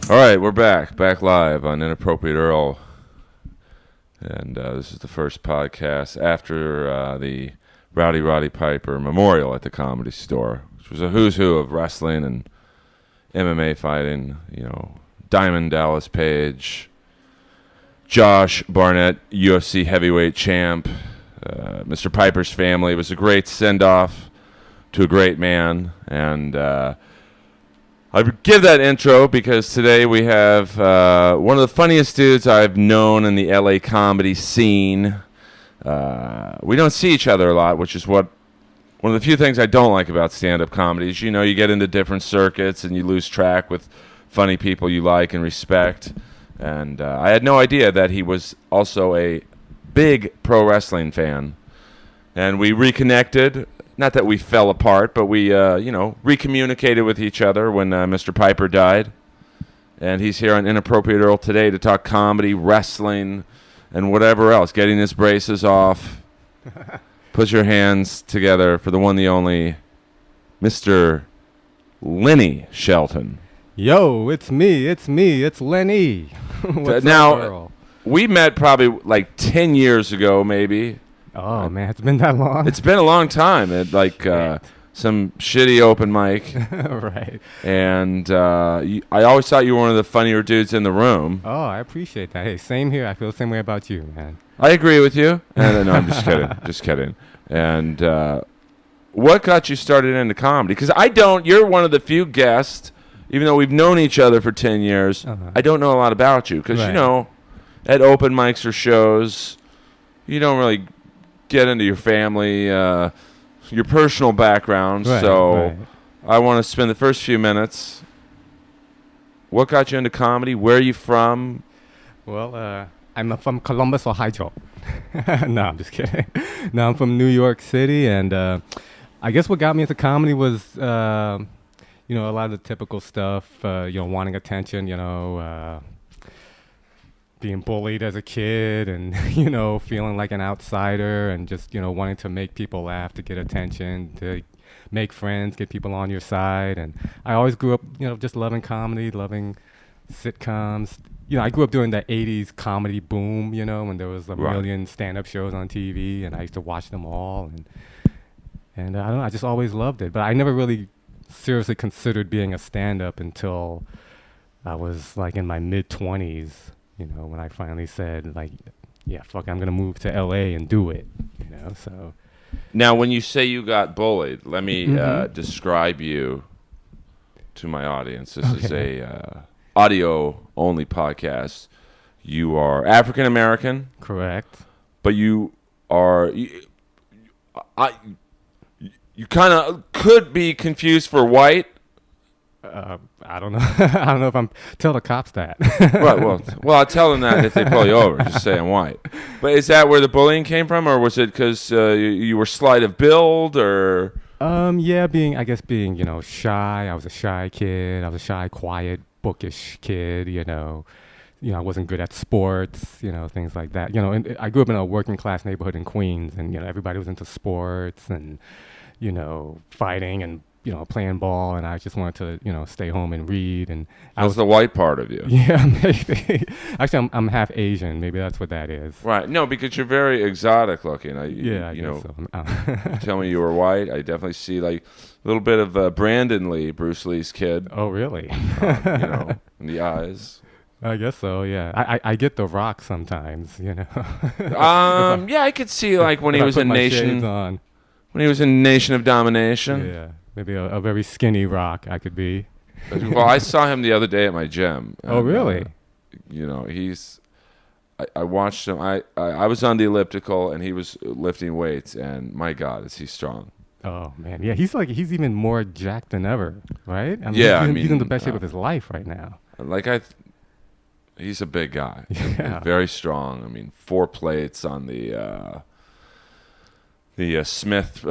All right, we're back live on Inappropriate Earl, and this is the first podcast after the Rowdy Roddy Piper Memorial at the Comedy Store, which was a who's who of wrestling and MMA fighting. You know, Diamond Dallas Page, Josh Barnett, UFC heavyweight champ, Mr. Piper's family. It was a great send-off to a great man, and I give that intro because today we have one of the funniest dudes I've known in the LA comedy scene. We don't see each other a lot, which is one of the few things I don't like about stand-up comedy is, you know, you get into different circuits and you lose track with funny people you like and respect. And I had no idea that he was also a big pro wrestling fan. And we reconnected. Not that we fell apart, but we, recommunicated with each other when Mr. Piper died. And he's here on Inappropriate Earl today to talk comedy, wrestling, and whatever else. Getting his braces off. Put your hands together for the one, the only, Mr. Lenny Shelton. Yo, it's me, it's Lenny. What's now, up, Earl? We met probably like 10 years ago, maybe. Oh, man, it's been that long? It's been a long time. At some shitty open mic. Right. And I always thought you were one of the funnier dudes in the room. Oh, I appreciate that. Hey, same here. I feel the same way about you, man. I agree with you. No, I'm just kidding. Just kidding. And what got you started into comedy? Because you're one of the few guests, even though we've known each other for 10 years, I don't know a lot about you. Because, at open mics or shows, you don't really get into your family, your personal background. Right. I want to spend the first few minutes. What got you into comedy? Where are you from? Well, I'm from Columbus, Ohio. No, I'm just kidding. No, I'm from New York City, and I guess what got me into comedy was, a lot of the typical stuff, wanting attention, being bullied as a kid and, feeling like an outsider and just, wanting to make people laugh, to get attention, to make friends, get people on your side. And I always grew up, just loving comedy, loving sitcoms. I grew up during the 80s comedy boom, when there was a million stand-up shows on TV, and I used to watch them all. And I don't know, I just always loved it. But I never really seriously considered being a stand-up until I was like in my mid-20s. When I finally said, fuck, I'm going to move to L.A. and do it, so. Now, when you say you got bullied, let me describe you to my audience. This is a audio-only podcast. You are African-American. Correct. But you are... You kind of could be confused for white. I don't know. I don't know if I'm... Tell the cops that. Right, well, I'll tell them that if they pull you over. Just say I'm white. But is that where the bullying came from, or was it because you were slight of build, or... being shy. I was a shy kid. I was a shy, quiet, bookish kid, I wasn't good at sports, things like that. And I grew up in a working class neighborhood in Queens, and, everybody was into sports and, fighting and, playing ball, and I just wanted to, stay home and read. And that was the white part of you. Yeah, maybe. Actually, I'm half Asian. Maybe that's what that is. Right. No, because you're very exotic looking. I guess so. You tell me you were white. I definitely see like a little bit of Brandon Lee, Bruce Lee's kid. Oh, really? In the eyes. I guess so, yeah. I get The Rock sometimes, yeah, I could see like when he was in Nation of Domination. Yeah. Maybe a very skinny Rock I could be. Well, I saw him the other day at my gym. And, oh, really? I watched him. I was on the elliptical, and he was lifting weights, and my God, is he strong. Oh, man. Yeah, he's even more jacked than ever, right? He's in the best shape of his life right now. He's a big guy. Yeah. Very strong. 4 plates on the Smith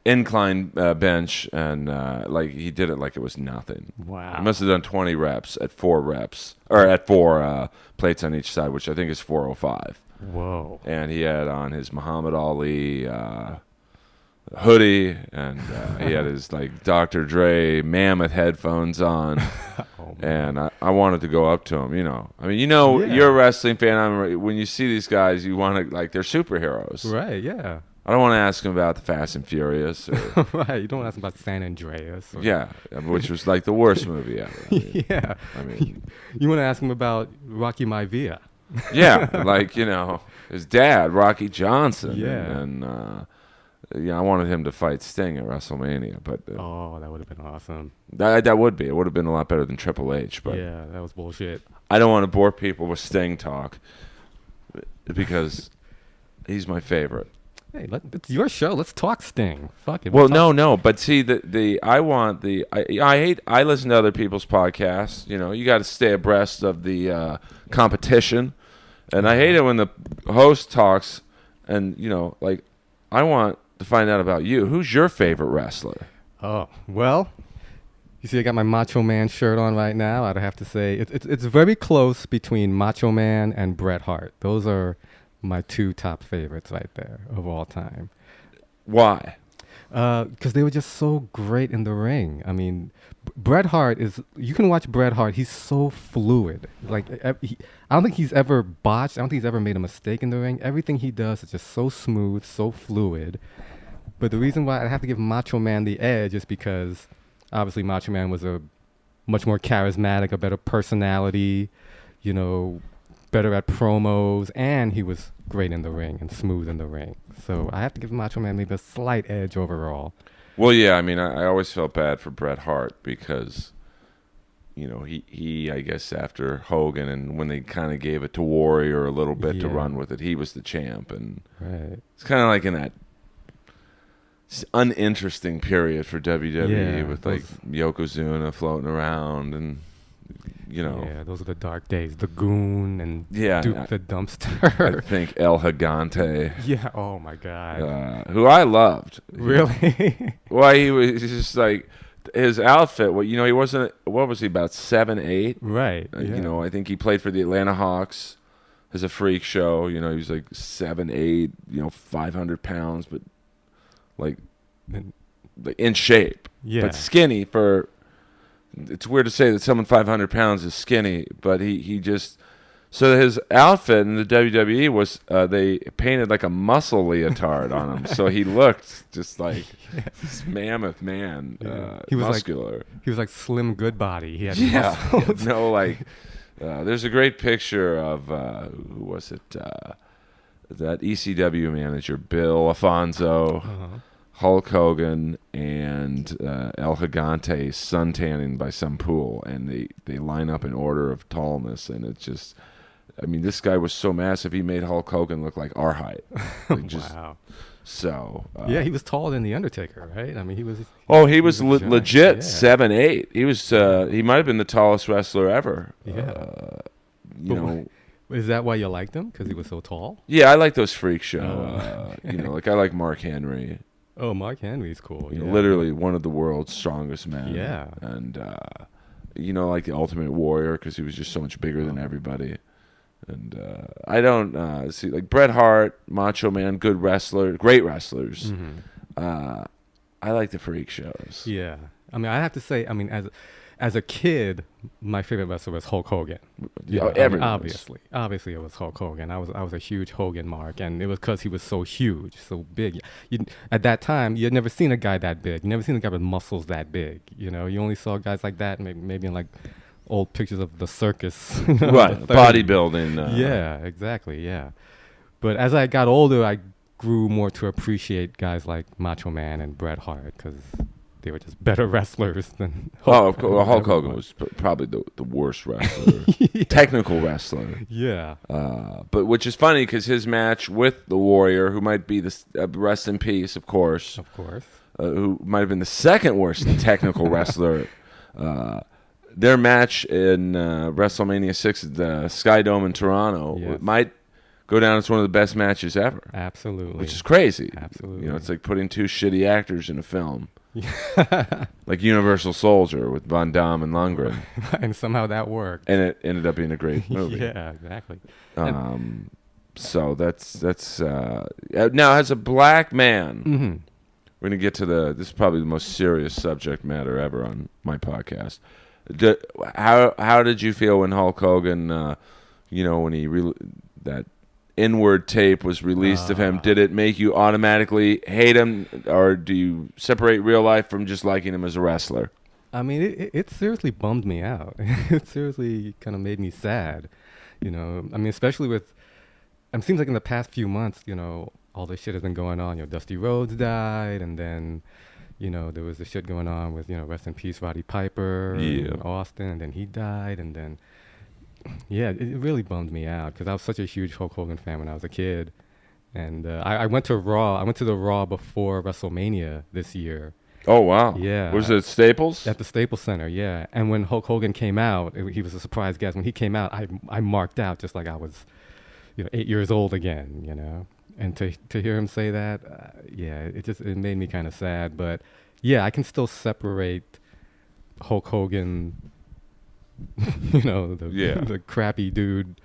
incline bench, and he did it like it was nothing. Wow. He must have done 20 reps at 4 reps, or at 4 plates on each side, which I think is 405. Whoa. And he had on his Muhammad Ali hoodie, and he had his Dr. Dre mammoth headphones on. Oh, And I wanted to go up to him, I mean, Yeah. you're a wrestling fan. When you see these guys, you want to, like, they're superheroes. Right, yeah. I don't want to ask him about the Fast and Furious. Or, Right, you don't ask about San Andreas. yeah, which was like the worst movie ever. Yeah. I mean, You want to ask him about Rocky Maivia. yeah, like, his dad, Rocky Johnson. Yeah. And I wanted him to fight Sting at WrestleMania, but Oh, that would have been awesome. that would be. It would have been a lot better than Triple H. But Yeah, that was bullshit. I don't want to bore people with Sting talk because he's my favorite. Hey, it's your show. Let's talk Sting. Fuck it. Well, no. But see, I listen to other people's podcasts. You got to stay abreast of the competition, and I hate it when the host talks, and like, I want to find out about you. Who's your favorite wrestler? Oh, well, you see I got my Macho Man shirt on right now. I'd have to say it's very close between Macho Man and Bret Hart. Those are my two top favorites right there of all time. Why? Because they were just so great in the ring. I mean, Bret Hart you can watch Bret Hart. He's so fluid. Like, I don't think he's ever botched. I don't think he's ever made a mistake in the ring. Everything he does is just so smooth, so fluid. But the reason why I have to give Macho Man the edge is because obviously Macho Man was a much more charismatic, a better personality, better at promos, and he was great in the ring and smooth in the ring. So I have to give Macho Man maybe a slight edge overall. Well, yeah. I mean, I always felt bad for Bret Hart because, he I guess after Hogan and when they kind of gave it to Warrior a little bit to run with it, he was the champ, and it's kind of like in that uninteresting period for WWE with like Yokozuna floating around and. Yeah, those are the dark days. The Goon and Duke the Dumpster. I think El Gigante. Yeah, oh my God. Who I loved. Really? Why he was just like his outfit. Well, he wasn't. What was he, about 7'8"? Right. I think he played for the Atlanta Hawks as a freak show. He was like 7'8", 500 pounds, but like in shape. Yeah. But skinny for. It's weird to say that someone 500 pounds is skinny, but he just. So his outfit in the WWE was they painted like a muscle leotard on him, so he looked just like this mammoth man, he was muscular. He was like Slim Goodbody. He had muscles. There's a great picture of who was it? That ECW manager, Bill Afonso. Uh-huh. Hulk Hogan and El Gigante suntanning by some pool, and they line up in order of tallness, and it's just, I mean, this guy was so massive, he made Hulk Hogan look like our height. Wow. So. He was taller than The Undertaker, right? I mean, he was. Oh, he was legit 7'8". He was. He might have been the tallest wrestler ever. Yeah. Is that why you liked him? Because he was so tall? Yeah, I like those freak show. Like I like Mark Henry. Oh, Mark Henry's cool. Literally one of the world's strongest men. Yeah. And, like the Ultimate Warrior, because he was just so much bigger than everybody. And I don't see, like Bret Hart, Macho Man, good wrestler, great wrestlers. Mm-hmm. I like the freak shows. Yeah. I mean, I have to say, as a kid, my favorite wrestler was Hulk Hogan. Obviously, it was Hulk Hogan. I was a huge Hogan mark, and it was because he was so huge, so big. At that time, you had never seen a guy that big. You never seen a guy with muscles that big. You only saw guys like that maybe in like old pictures of the circus. Right, bodybuilding. Yeah, exactly. Yeah, but as I got older, I grew more to appreciate guys like Macho Man and Bret Hart because they were just better wrestlers than Hulk. Hulk Hogan was probably the worst wrestler, technical wrestler. Yeah. But which is funny because his match with the Warrior, who might be the rest in peace, of course, who might have been the second worst technical wrestler. Their match in WrestleMania 6 at the Sky Dome in Toronto might go down as one of the best matches ever. Absolutely. Which is crazy. Absolutely. It's like putting two shitty actors in a film. Like Universal Soldier with Van Damme and Lundgren. And somehow that worked. And it ended up being a great movie. Yeah, exactly. So that's now as a black man, we're going to get to this is probably the most serious subject matter ever on my podcast. How did you feel when Hulk Hogan, when that N-word tape was released of him? Did it make you automatically hate him, or do you separate real life from just liking him as a wrestler? I mean, it seriously bummed me out. It seriously kind of made me sad. I mean, especially with, it seems like in the past few months, all this shit has been going on. Dusty Rhodes died, and then, there was the shit going on with, rest in peace, Roddy Piper in Austin, and then he died, and then, yeah, it really bummed me out because I was such a huge Hulk Hogan fan when I was a kid. And I went to Raw. I went to the Raw before WrestleMania this year. Oh, wow. Yeah. Was it Staples? At the Staples Center, yeah. And when Hulk Hogan came out, he was a surprise guest. When he came out, I marked out just like I was, 8 years old again, And to hear him say that, it made me kind of sad. But, yeah, I can still separate Hulk Hogan, the crappy dude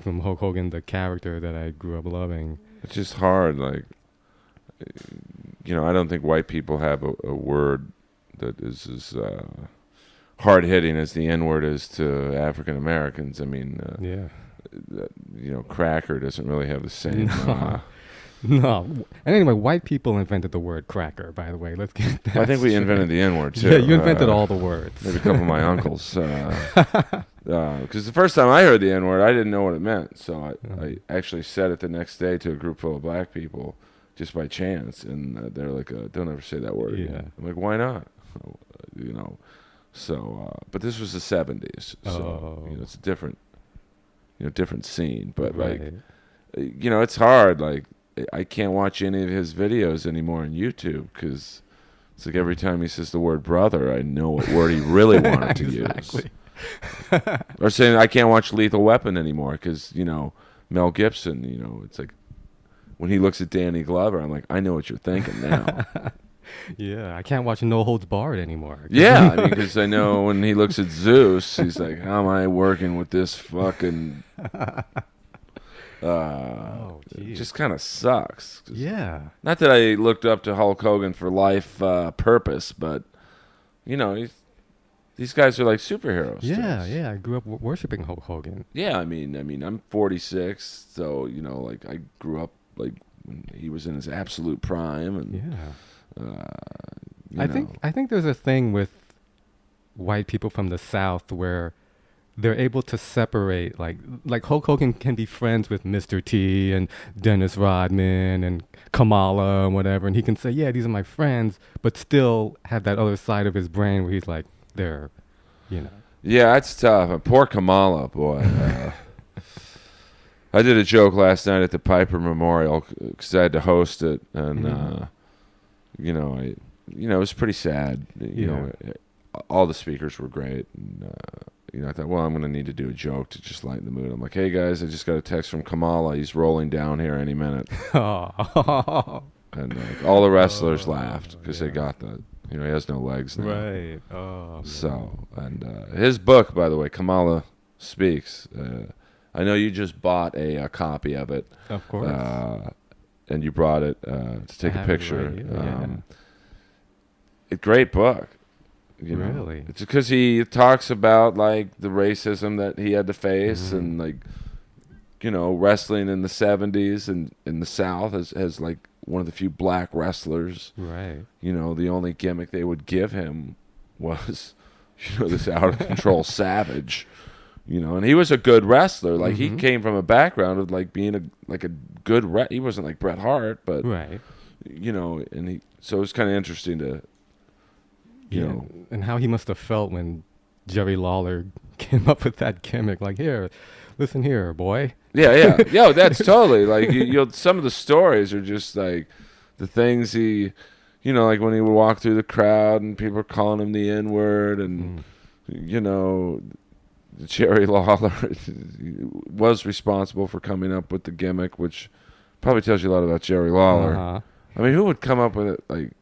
from Hulk Hogan, the character that I grew up loving. It's just hard, like... I don't think white people have a word that is as hard-hitting as the N-word is to African Americans. I mean, cracker doesn't really have the same... No. And anyway, white people invented the word cracker, by the way. Let's get that I think we straight. invented the N-word, too. Yeah, you invented all the words. Maybe a couple of my uncles. Because the first time I heard the N-word, I didn't know what it meant. So I actually said it the next day to a group full of black people, just by chance, and they're like, "Don't ever say that word." Yeah. I'm like, "Why not?" So, but this was the '70s, so it's a different, different scene. But right. it's hard. Like, I can't watch any of his videos anymore on YouTube because it's like every time he says the word "brother," I know what word he really wanted to use. Or saying I can't watch Lethal Weapon anymore because Mel Gibson. It's like. When he looks at Danny Glover, I'm like, I know what you're thinking now. Yeah, I can't watch No Holds Barred anymore. Yeah, I mean, because I know when he looks at Zeus, he's like, how am I working with this fucking... it just kind of sucks. Yeah. Not that I looked up to Hulk Hogan for life purpose, but, these guys are like superheroes. Yeah. I grew up worshiping Hulk Hogan. Yeah, I mean, I'm 46, so, I grew up like when he was in his absolute prime, and I think there's a thing with white people from the South where they're able to separate, like Hulk Hogan can be friends with Mr. T and Dennis Rodman and Kamala and whatever, and he can say, yeah, these are my friends, but still have that other side of his brain where he's like, they're, Yeah, that's tough. Poor Kamala, boy. I did a joke last night at the Piper Memorial because I had to host it, and it was pretty sad. All the speakers were great, and I thought, well, I'm going to need to do a joke to just lighten the mood. I'm like, hey guys, I just got a text from Kamala. He's rolling down here any minute. And all the wrestlers laughed because they got that. He has no legs now. Right. Oh. So, and his book, by the way, Kamala Speaks. I know you just bought a copy of it. Of course. And you brought it to take a picture. Right, A great book. Really? It's because he talks about like the racism that he had to face, and like wrestling in the '70s and in the South as like one of the few black wrestlers. Right. The only gimmick they would give him was this out of control savage. And he was a good wrestler. Like he came from a background of like being a good he wasn't like Bret Hart, but right. And so it was kind of interesting to and how he must have felt when Jerry Lawler came up with that gimmick. Like, here, listen here, boy. Yeah. That's totally like some of the stories are just like the things he, like when he would walk through the crowd and people were calling him the N-word, and Jerry Lawler was responsible for coming up with the gimmick, which probably tells you a lot about Jerry Lawler. I mean, who would come up with it, like,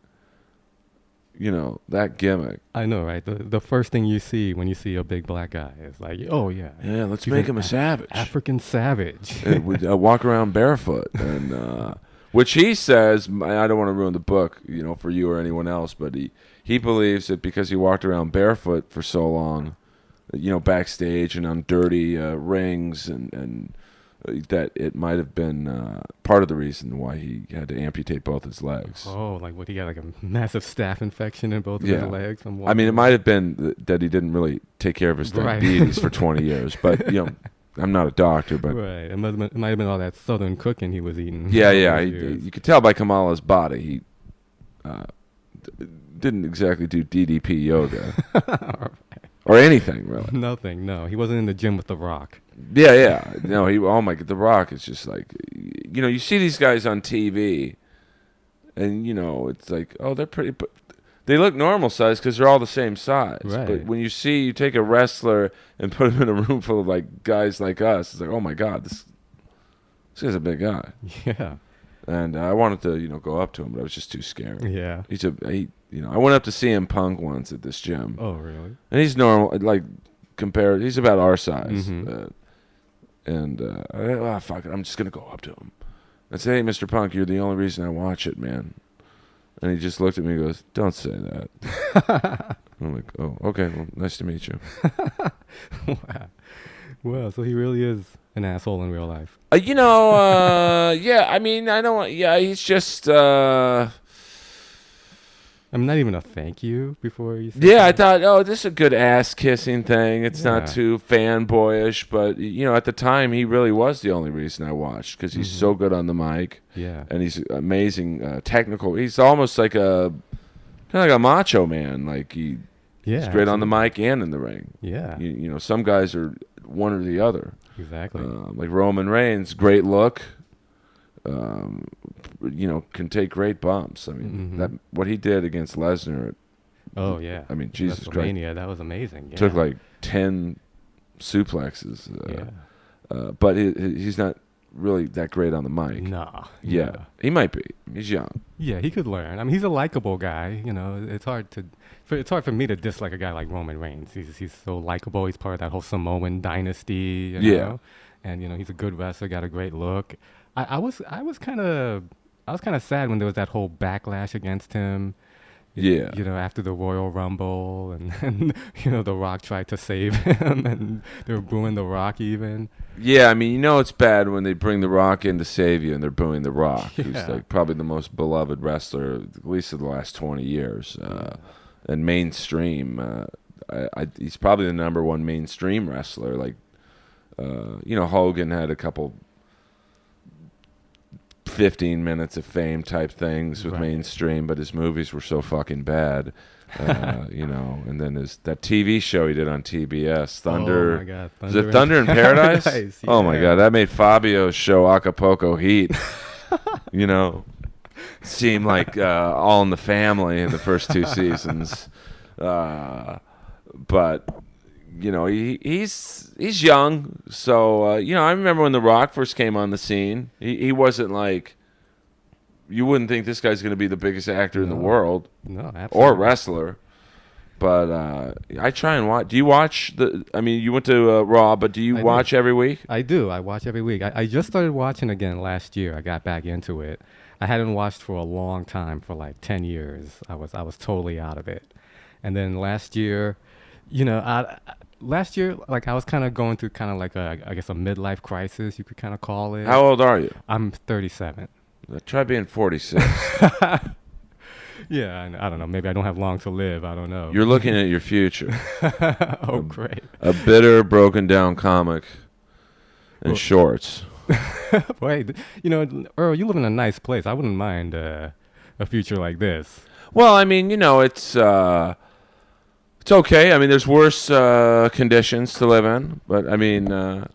that gimmick? I know, right? The first thing you see when you see a big black guy is like, oh, yeah. Yeah, let's make him a savage. African savage. Would walk around barefoot. And Which he says, I don't want to ruin the book, for you or anyone else, but he believes that because he walked around barefoot for so long, backstage and on dirty rings, and that it might have been part of the reason why he had to amputate both his legs. Oh, like what? He got like a massive staph infection in both of his legs. I mean, it might have been that he didn't really take care of his diabetes for 20 years, but I'm not a doctor, but right, it might have been all that southern cooking he was eating. Yeah. You could tell by Kamala's body he didn't exactly do DDP yoga or anything really. Nothing. No, he wasn't in the gym with The Rock. Yeah. No, The Rock is just like, you see these guys on TV, and it's like, oh, they're pretty, but they look normal size because they're all the same size. Right. But when you take a wrestler and put him in a room full of like guys like us, it's like, oh my God, this guy's a big guy. Yeah. And I wanted to, go up to him, but I was just too scared. Yeah. I went up to CM Punk once at this gym. Oh, really? And he's normal, like compared. He's about our size. Fuck it, I'm just gonna go up to him. I say, hey, Mr. Punk, you're the only reason I watch it, man. And he just looked at me and goes, don't say that. I'm like, oh, okay, well, nice to meet you. Wow. Well, so he really is an asshole in real life. Yeah, I mean, he's just... I'm not even a thank you before you said Yeah, that. I thought, oh, this is a good ass-kissing thing. It's not too fanboyish, but, at the time, he really was the only reason I watched, because he's so good on the mic. Yeah. And he's amazing technical. He's almost like kind of like a macho man. Like, he's great on the mic and in the ring. Yeah. Some guys are one or the other. Exactly. Like Roman Reigns, great look. Can take great bumps. I mean, what he did against Lesnar. Oh yeah. I mean, Jesus Christ, that was amazing. Yeah. Took like 10 suplexes. But he's not really that great on the mic. Nah. Yeah, he might be. He's young. Yeah, he could learn. I mean, he's a likable guy. It's hard for me to dislike a guy like Roman Reigns. He's so likable. He's part of that whole Samoan dynasty. You know? And he's a good wrestler. Got a great look. I was kind of sad when there was that whole backlash against him. Yeah. After the Royal Rumble, and The Rock tried to save him, and they were booing The Rock even. Yeah, I mean, it's bad when they bring The Rock in to save you and they're booing The Rock, who's like probably the most beloved wrestler, at least of the last 20 years. And mainstream, he's probably the number one mainstream wrestler. Like, Hogan had a couple 15 minutes of fame type things with mainstream, but his movies were so fucking bad. And then that TV show he did on TBS, Thunder. Oh my God, Is it Thunder in Paradise? Yeah. Oh my God, that made Fabio's show Acapulco Heat. Seem like All in the Family in the first 2 seasons. But he's young, so I remember when The Rock first came on the scene. He wasn't like, you wouldn't think this guy's going to be the biggest actor in the world, or wrestler. But I try and watch. Do you watch you went to Raw, but do you watch every week? I do. I watch every week. I just started watching again last year. I got back into it. I hadn't watched for a long time, for like 10 years. I was totally out of it. And then last year, like I was kind of going through kind of like a midlife crisis, you could kind of call it. How old are you? I'm 37. Try being 46. Yeah, I don't know. Maybe I don't have long to live. I don't know. You're looking at your future. Great. A bitter, broken down comic in shorts. Wait, Earl, you live in a nice place. I wouldn't mind a future like this. Well, I mean, it's okay. I mean, there's worse conditions to live in, but I mean, I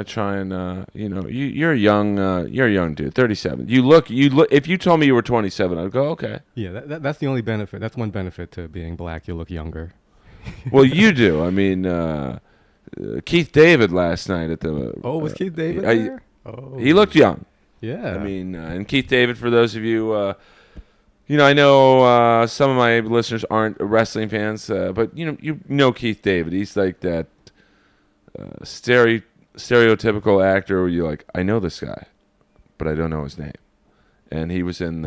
try and, you're a young dude, 37. You look. If you told me you were 27, I'd go, okay. Yeah, that's the only benefit. That's one benefit to being black. You look younger. Well, you do. I mean, Keith David last night at the. Was Keith David there? He looked young. Yeah. I mean, and Keith David, for those of you. I know some of my listeners aren't wrestling fans, but you know Keith David. He's like that stereotypical actor where you're like, I know this guy, but I don't know his name. and he was in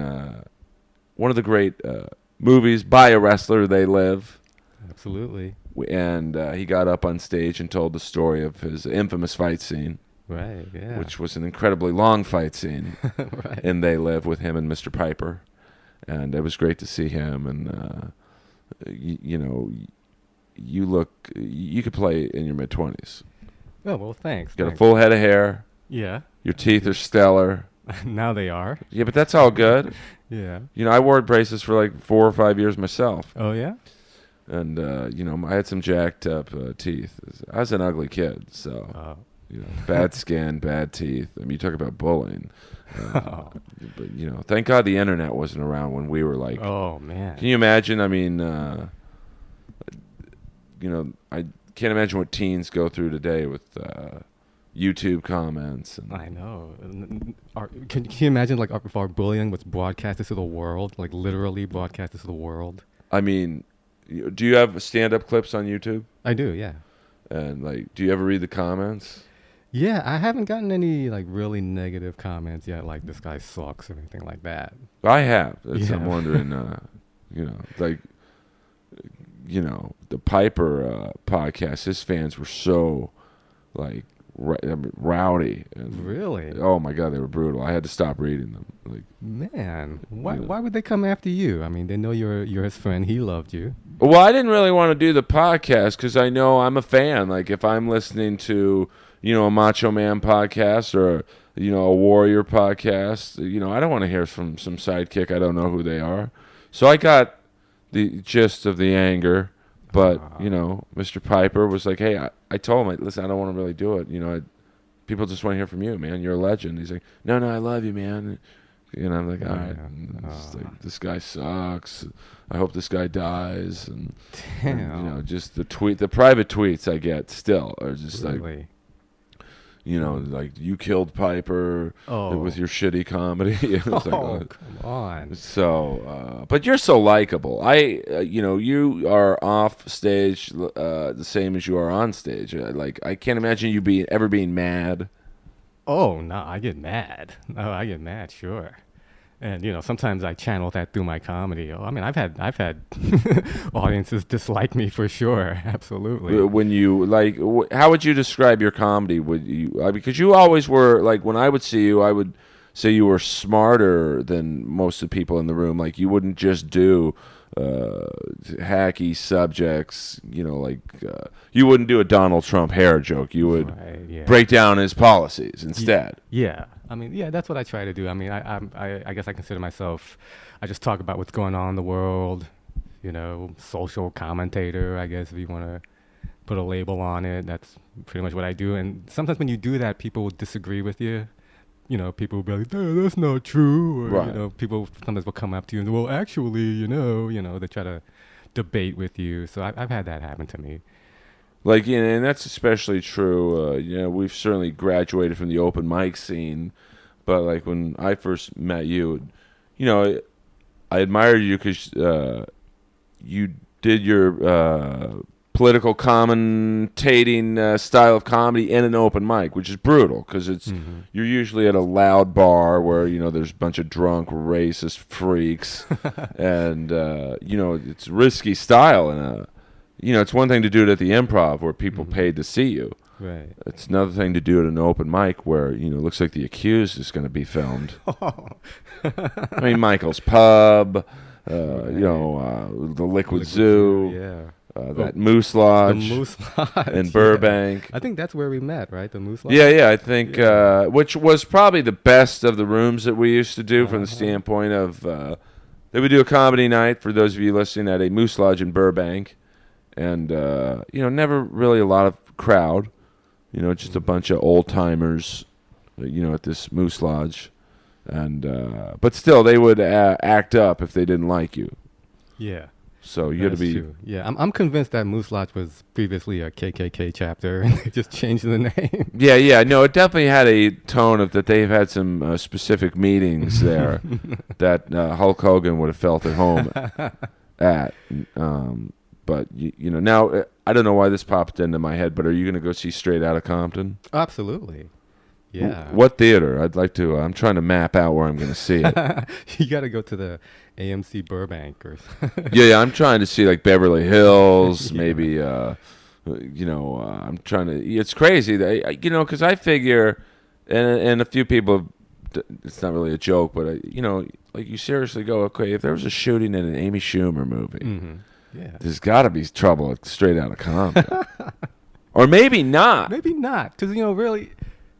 one of the great movies by a wrestler, They Live. Absolutely. And he got up on stage and told the story of his infamous fight scene. Right, yeah. Which was an incredibly long fight scene. Right. And They Live with him and Mr. Piper. And it was great to see him. And, you could play in your mid-20s. Oh, well, thanks. Got a full head of hair. Yeah. Your teeth are stellar. Now they are. Yeah, but that's all good. Yeah. I wore braces for like 4 or 5 years myself. Oh, yeah? And, I had some jacked up teeth. I was an ugly kid, so, bad skin, bad teeth. I mean, you talk about bullying. But, thank God the internet wasn't around when we were like... Oh, man. Can you imagine? I mean, I can't imagine what teens go through today with YouTube comments. And I know. Can you imagine, like, if our bullying was broadcasted to the world? Like, literally broadcasted to the world? I mean... Do you have stand-up clips on YouTube? I do, yeah. And like, do you ever read the comments? Yeah, I haven't gotten any like really negative comments yet, like this guy sucks or anything like that. I have. I'm wondering, the Piper podcast. His fans were so like rowdy. And, really? Oh my God, they were brutal. I had to stop reading them. Like, man, why would they come after you? I mean, they know you're his friend. He loved you. Well, I didn't really want to do the podcast because I know I'm a fan. Like, if I'm listening to, a Macho Man podcast or, a Warrior podcast, I don't want to hear from some sidekick. I don't know who they are. So I got the gist of the anger. But, Mr. Piper was like, hey, I told him, listen, I don't want to really do it. People just want to hear from you, man. You're a legend. He's like, no, I love you, man. And I'm like, all right. Like, this guy sucks. I hope this guy dies. And, just the private tweets I get still are just really? Like you killed Piper with your shitty comedy. Come on. So, but you're so likable. You are off stage the same as you are on stage. I can't imagine you ever being mad. Oh no, I get mad. Oh, I get mad, sure. And sometimes I channel that through my comedy. I mean, I've had audiences dislike me for sure. Absolutely. When you how would you describe your comedy? Would you because you always were like when I would see you, I would say you were smarter than most of the people in the room. Like you wouldn't just do hacky subjects. You wouldn't do a Donald Trump hair joke. You would break down his policies instead. Yeah. I mean, yeah, that's what I try to do. I mean, I guess I consider myself, I just talk about what's going on in the world, social commentator, I guess, if you want to put a label on it. That's pretty much what I do. And sometimes when you do that, people will disagree with you. People will be like, that's not true. Or, right. People sometimes will come up to you and say, well, actually, they try to debate with you. So I've had that happen to me. Like, and that's especially true. We've certainly graduated from the open mic scene, but like when I first met you, I admired you because you did your political commentating style of comedy in an open mic, which is brutal because you're usually at a loud bar where there's a bunch of drunk racist freaks, and it's risky style and it's one thing to do it at the Improv where people paid to see you. Right. It's another thing to do it at an open mic where, it looks like The Accused is going to be filmed. I mean, Michael's Pub, the Liquid Zoo, that Moose Lodge, the Moose Lodge in Burbank. I think that's where we met, right? The Moose Lodge? Yeah, I think, which was probably the best of the rooms that we used to do from the standpoint of, they would do a comedy night, for those of you listening, at a Moose Lodge in Burbank. And, never really a lot of crowd, just a bunch of old timers, at this Moose Lodge. And, but still they would act up if they didn't like you. Yeah. So you had to be. True. Yeah. I'm convinced that Moose Lodge was previously a KKK chapter and they just changed the name. Yeah. No, it definitely had a tone of that they've had some specific meetings there that Hulk Hogan would have felt at home at. But, now, I don't know why this popped into my head, but are you going to go see Straight Outta Compton? Absolutely. Yeah. What theater? I'd like to. I'm trying to map out where I'm going to see it. You got to go to the AMC Burbank or. Yeah, I'm trying to see like Beverly Hills, Yeah. maybe. I'm trying to. It's crazy that because I figure, and a few people, it's not really a joke, but like you seriously go, okay, if there was a shooting in an Amy Schumer movie, Mm-hmm. Yeah. there's got to be trouble straight out of Compton, or maybe not. Maybe not, because really.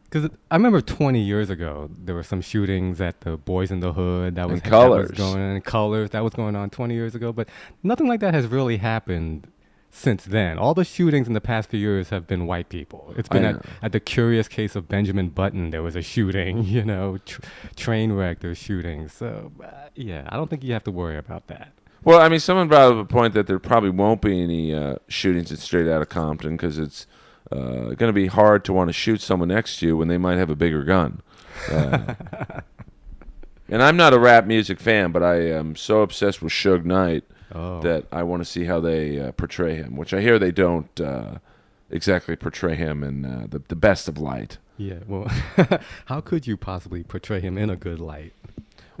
Because I remember 20 years ago, there were some shootings at the Boys in the Hood. That was going on in Colors. That was going on 20 years ago. But nothing like that has really happened since then. All the shootings in the past few years have been white people. It's been at the curious case of Benjamin Button. There was a shooting, train wreck, there's shootings. So, yeah, I don't think you have to worry about that. Well, I mean, someone brought up a point that there probably won't be any shootings at straight out of Compton because it's going to be hard to want to shoot someone next to you when they might have a bigger gun. And I'm not a rap music fan, but I am so obsessed with Suge Knight that I want to see how they portray him, which I hear they don't exactly portray him in the best of light. Yeah, well, how could you possibly portray him in a good light?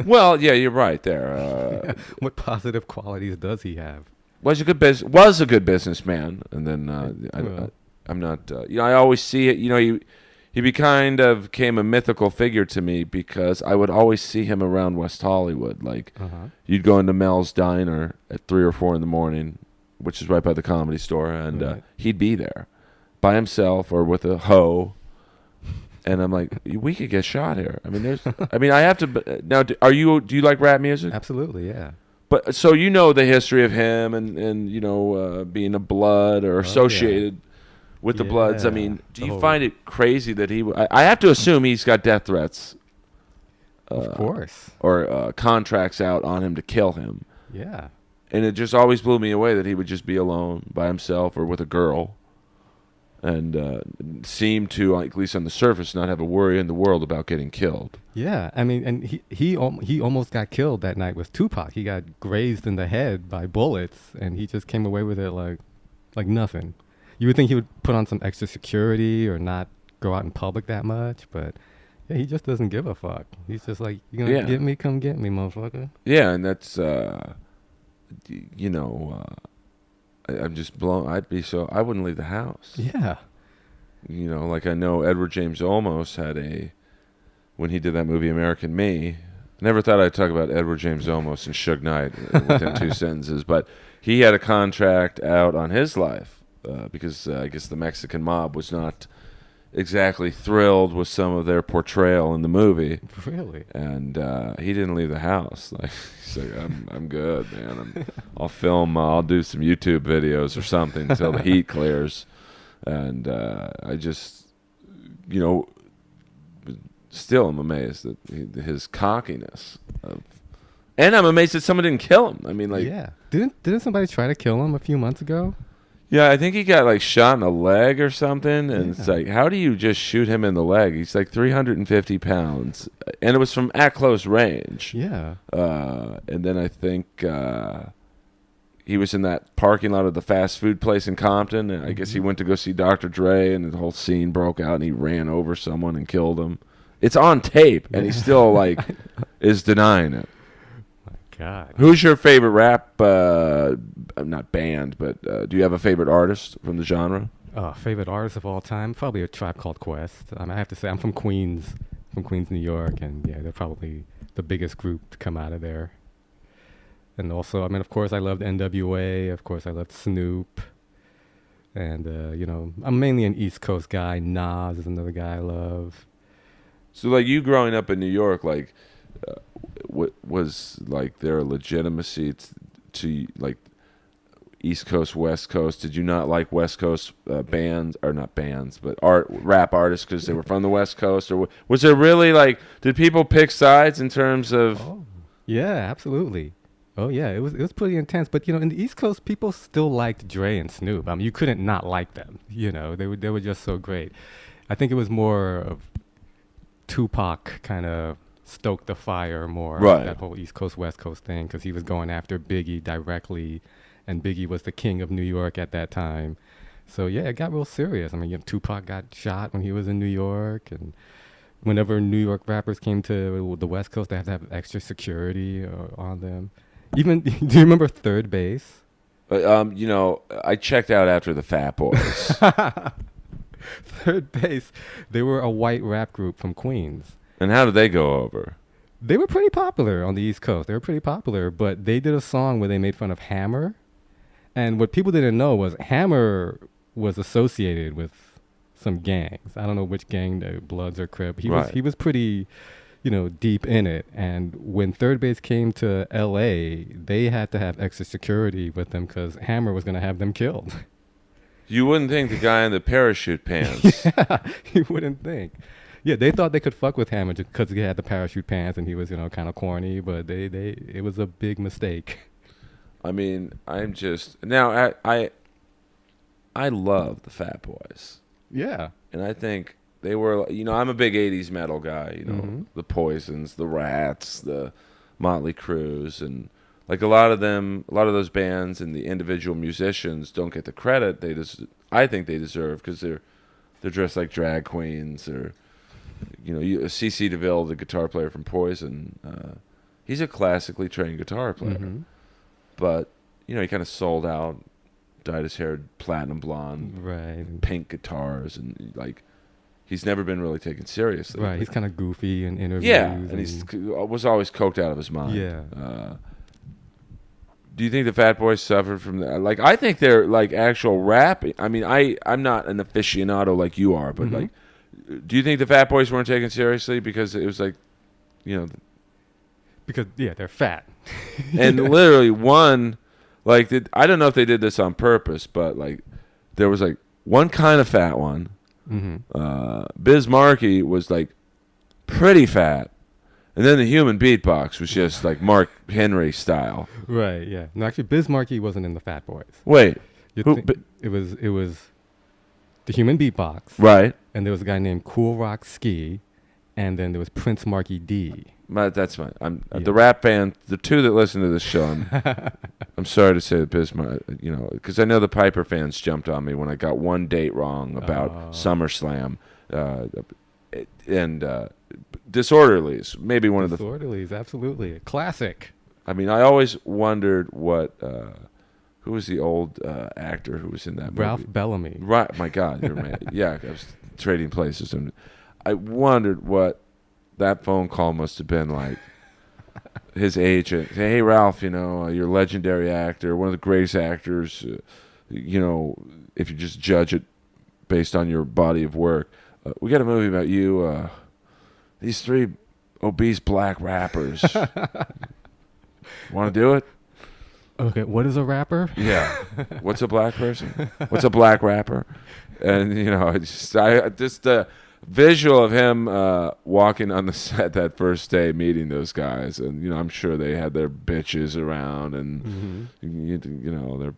Well, yeah, you're right there. What positive qualities does he have? Was a good businessman, and then I'm not. I always see it. He became a mythical figure to me because I would always see him around West Hollywood. Like you'd go into Mel's Diner at 3 or 4 in the morning, which is right by the Comedy Store, and he'd be there by himself or with a hoe. And I'm like, we could get shot here. I mean, I have to. Now, do you like rap music? Absolutely, yeah. But so the history of him and being a Blood or associated with the Bloods. I mean, do you find it crazy that I have to assume he's got death threats. Of course. Or contracts out on him to kill him. Yeah. And it just always blew me away that he would just be alone by himself or with a girl. And seem to, at least on the surface, not have a worry in the world about getting killed. Yeah, I mean, and he almost got killed that night with Tupac. He got grazed in the head by bullets, and he just came away with it like nothing. You would think he would put on some extra security or not go out in public that much, but yeah, he just doesn't give a fuck. He's just like, you gonna get me? Come get me, motherfucker. Yeah, and that's I'm just blown. I wouldn't leave the house. Yeah. Like I know Edward James Olmos when he did that movie American Me. I never thought I'd talk about Edward James Olmos and Suge Knight within 2 sentences, but he had a contract out on his life because I guess the Mexican mob was not exactly thrilled with some of their portrayal in the movie. Really? And he didn't leave the house. Like he's like, I'm good, man. I'll film. I'll do some YouTube videos or something until the heat clears. And I just, still am amazed at his cockiness. And I'm amazed that someone didn't kill him. I mean, like, yeah. Didn't somebody try to kill him a few months ago? Yeah, I think he got shot in the leg or something, and it's like, how do you just shoot him in the leg? He's like 350 pounds, and it was from at close range. Yeah. And then I think he was in that parking lot of the fast food place in Compton, and I guess he went to go see Dr. Dre, and the whole scene broke out, and he ran over someone and killed him. It's on tape, and he still is denying it. God. Who's your favorite rap, not band, but do you have a favorite artist from the genre? Favorite artist of all time? Probably A Tribe Called Quest. I have to say, I'm from Queens, New York, and yeah, they're probably the biggest group to come out of there. And also, of course, I loved NWA. Of course, I loved Snoop. And, I'm mainly an East Coast guy. Nas is another guy I love. So, you growing up in New York, what was their legitimacy to East Coast, West Coast? Did you not like West Coast bands, or not bands, but rap artists because they were from the West Coast, or was there really did people pick sides in terms of? Oh, yeah, absolutely. Oh yeah, it was pretty intense. But in the East Coast, people still liked Dre and Snoop. You couldn't not like them. They were just so great. I think it was more of Tupac kind of stoked the fire more, right? That whole East Coast West Coast thing, because he was going after Biggie directly, and Biggie was the king of New York at that time. So yeah, it got real serious. Tupac got shot when he was in New York, and whenever New York rappers came to the West Coast, they have to have extra security on them. Even do you remember Third Base? I checked out after the Fat Boys. Third Base, they were a white rap group from Queens. And how did they go over? They were pretty popular on the East Coast. They were pretty popular, but they did a song where they made fun of Hammer. And what people didn't know was Hammer was associated with some gangs. I don't know which gang, the Bloods or Crip. He was pretty, deep in it. And when Third Base came to L.A., they had to have extra security with them because Hammer was going to have them killed. You wouldn't think the guy in the parachute pants. Yeah, you wouldn't think. Yeah, they thought they could fuck with Hammer because he had the parachute pants and he was, kind of corny, but it was a big mistake. I mean, I'm just now I love the Fat Boys. Yeah. And I think they were, I'm a big 80s metal guy, the Poisons, the Rats, the Motley Crues, and like a lot of those bands and the individual musicians don't get the credit I think they deserve because they're dressed like drag queens or C.C. DeVille, the guitar player from Poison, he's a classically trained guitar player. Mm-hmm. But, he kind of sold out, dyed his hair platinum blonde, right? Pink guitars, and he's never been really taken seriously. Right, he's kind of goofy in interviews. Yeah, and he was always coked out of his mind. Yeah. Do you think the Fat Boys suffered from that? I think they're actual rapping. I mean, I'm not an aficionado like you are, but mm-hmm. Do you think the Fat Boys weren't taken seriously because it was because they're fat, and literally one, I don't know if they did this on purpose, but there was one kind of fat one. Mm-hmm. Biz Markie was pretty fat, and then the human beatbox was just Mark Henry style. Right. Yeah. No, actually, Biz Markie wasn't in the Fat Boys. Wait, it was the human beatbox, right? And there was a guy named Cool Rock Ski, and then there was Prince Markie D. That's fine. The rap fan. The two that listen to this show. I'm sorry to say that Biz, because I know the Piper fans jumped on me when I got one date wrong about SummerSlam, and Disorderlies. Maybe one of the Disorderlies. Absolutely, a classic. I mean, I always wondered what. Who was the old actor who was in that movie? Ralph Bellamy. Right. My God. You're man. Yeah, I was trading places, and I wondered what that phone call must have been like. His agent, hey Ralph, you're a legendary actor, one of the greatest actors. If you just judge it based on your body of work, we got a movie about you. These three obese black rappers. Want to do it? Okay, what is a rapper? Yeah, what's a black person? What's a black rapper? And just the visual of him walking on the set that first day, meeting those guys, and I'm sure they had their bitches around, and their